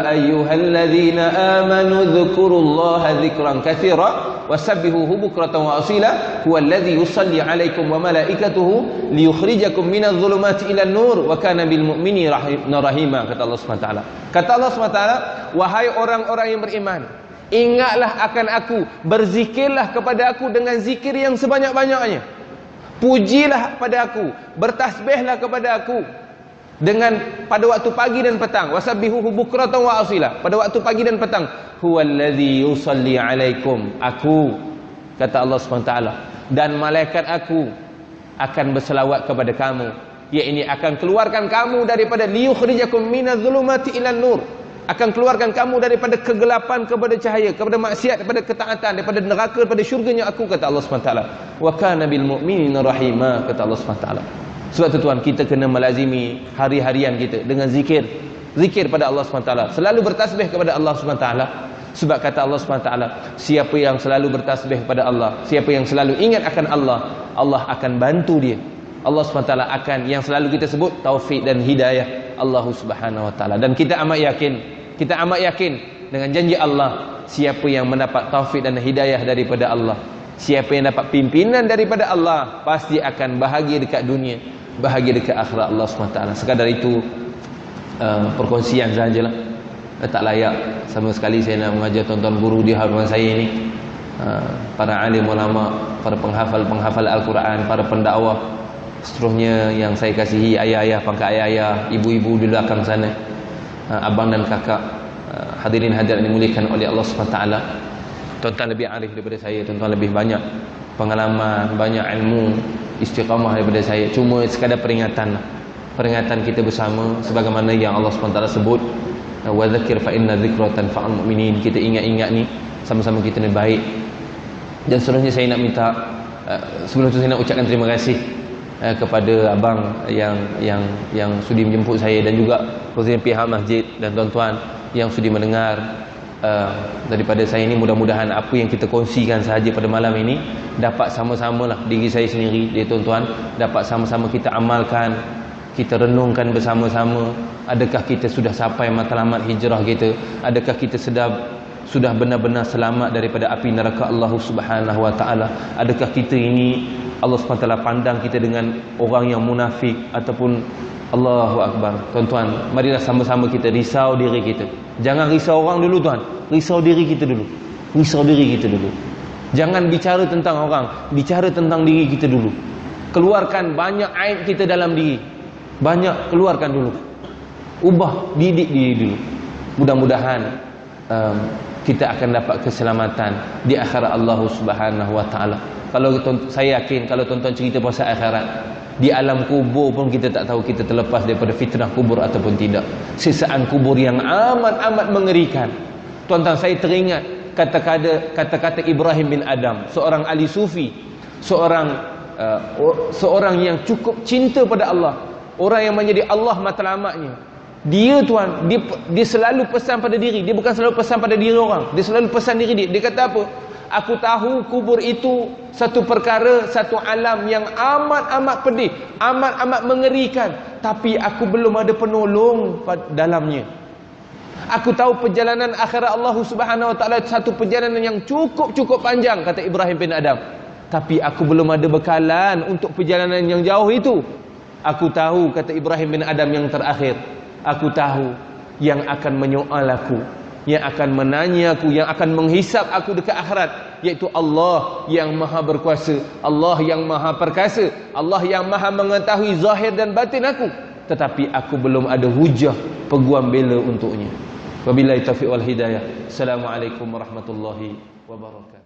[SPEAKER 2] ayyuhalladzina amanu dzkurullaha dzikran katsira wasabbihuhu bukratan wa asila huwallazi yusalli 'alaikum wa malaikatuhu liyukhrijakum minadh dhulumati ilan nur wa kana bil mu'minina rahima, kata Allah SWT. Kata Allah SWT, wahai orang-orang yang beriman, ingatlah akan aku, berzikirlah kepada aku dengan zikir yang sebanyak-banyaknya, pujilah pada aku, bertasbihlah kepada aku dengan pada waktu pagi dan petang, wasabbihuhu bukratan wa asila, pada waktu pagi dan petang, huwallazi yusalli alaikum, aku, kata Allah SWT, dan malaikat aku akan berselawat kepada kamu, yakni akan keluarkan kamu daripada liyukhrijakum minadh-dhulumati ilan nur, akan keluarkan kamu daripada kegelapan kepada cahaya, kepada maksiat, daripada ketaatan, daripada neraka, daripada syurganya aku, kata Allah SWT. Wa kana bil mu'minina rahima, kata Allah SWT. Sebab tu tuan, kita kena melazimi hari-harian kita dengan zikir pada Allah SWT, selalu bertasbih kepada Allah SWT. Sebab kata Allah SWT, siapa yang selalu bertasbih kepada Allah, siapa yang selalu ingat akan Allah, Allah akan bantu dia. Allah SWT akan, yang selalu kita sebut, taufik dan hidayah, Allah Subhanahu wa taala. Dan kita amat yakin dengan janji Allah, siapa yang mendapat taufik dan hidayah daripada Allah, siapa yang dapat pimpinan daripada Allah, pasti akan bahagia dekat dunia, bahagia dekat akhirat Allah Subhanahu wa taala. Sekadar itu perkongsian sajalah. Tak layak sama sekali saya nak mengajar tuan-tuan guru di hadapan saya ini, para alim ulama, para penghafal Al-Quran, para pendakwah, seterusnya yang saya kasihi, ayah-ayah, pangkat ayah-ayah, ibu-ibu di belakang sana, abang dan kakak, hadirin hadirat dimuliakan oleh Allah SWT. Tuan-tuan lebih arif daripada saya, tuan-tuan lebih banyak pengalaman, banyak ilmu, istiqamah daripada saya. Cuma sekadar peringatan kita bersama, sebagaimana yang Allah SWT sebut, wa dzakir fa inna dzikra tanfa'ul mu'minin. Kita ingat-ingat ni, sama-sama kita ni baik. Dan seterusnya saya nak minta, sebelum tu saya nak ucapkan terima kasih kepada abang yang sudi menjemput saya, dan juga kepada pihak masjid dan tuan-tuan yang sudi mendengar daripada saya ini. Mudah-mudahan apa yang kita kongsikan sahaja pada malam ini dapat sama-samalah, diri saya sendiri, dia tuan-tuan, dapat sama-sama kita amalkan, kita renungkan bersama-sama. Adakah kita sudah sampai matlamat hijrah kita? Adakah kita sudah benar-benar selamat daripada api neraka Allah Subhanahu wa taala? Adakah kita ini Allah SWT pandang kita dengan orang yang munafik ataupun Allahu Akbar? Tuan-tuan, marilah sama-sama kita risau diri kita. Jangan risau orang dulu tuan, risau diri kita dulu. Jangan bicara tentang orang, bicara tentang diri kita dulu. Keluarkan banyak aib kita dalam diri, banyak keluarkan dulu. Ubah, didik diri dulu. Mudah-mudahan kita akan dapat keselamatan di akhirat Allah Subhanahu wa taala. Kalau saya yakin kalau tuan-tuan cerita pasal akhirat, di alam kubur pun kita tak tahu kita terlepas daripada fitnah kubur ataupun tidak. Sisaan kubur yang amat mengerikan. Tuan-tuan, saya teringat kata-kata Ibrahim bin Adam, seorang ahli sufi, seorang yang cukup cinta pada Allah, orang yang menjadi Allah matlamatnya. Dia tuan, dia selalu pesan pada diri, dia bukan selalu pesan pada diri orang, dia selalu pesan diri dia. Dia kata apa? Aku tahu kubur itu satu perkara, satu alam yang amat pedih, amat mengerikan, tapi aku belum ada penolong dalamnya. Aku tahu perjalanan akhirat Allah Subhanahu wa taala satu perjalanan yang cukup panjang, kata Ibrahim bin Adam, tapi aku belum ada bekalan untuk perjalanan yang jauh itu. Aku tahu, kata Ibrahim bin Adam yang terakhir, aku tahu yang akan menyoal aku, yang akan menanya aku, yang akan menghisap aku dekat akhirat, iaitu Allah yang maha berkuasa, Allah yang maha perkasa, Allah yang maha mengetahui zahir dan batin aku, tetapi aku belum ada hujah peguam bela untuknya. Wabillahi taufiq wal hidayah. Assalamualaikum warahmatullahi wabarakatuh.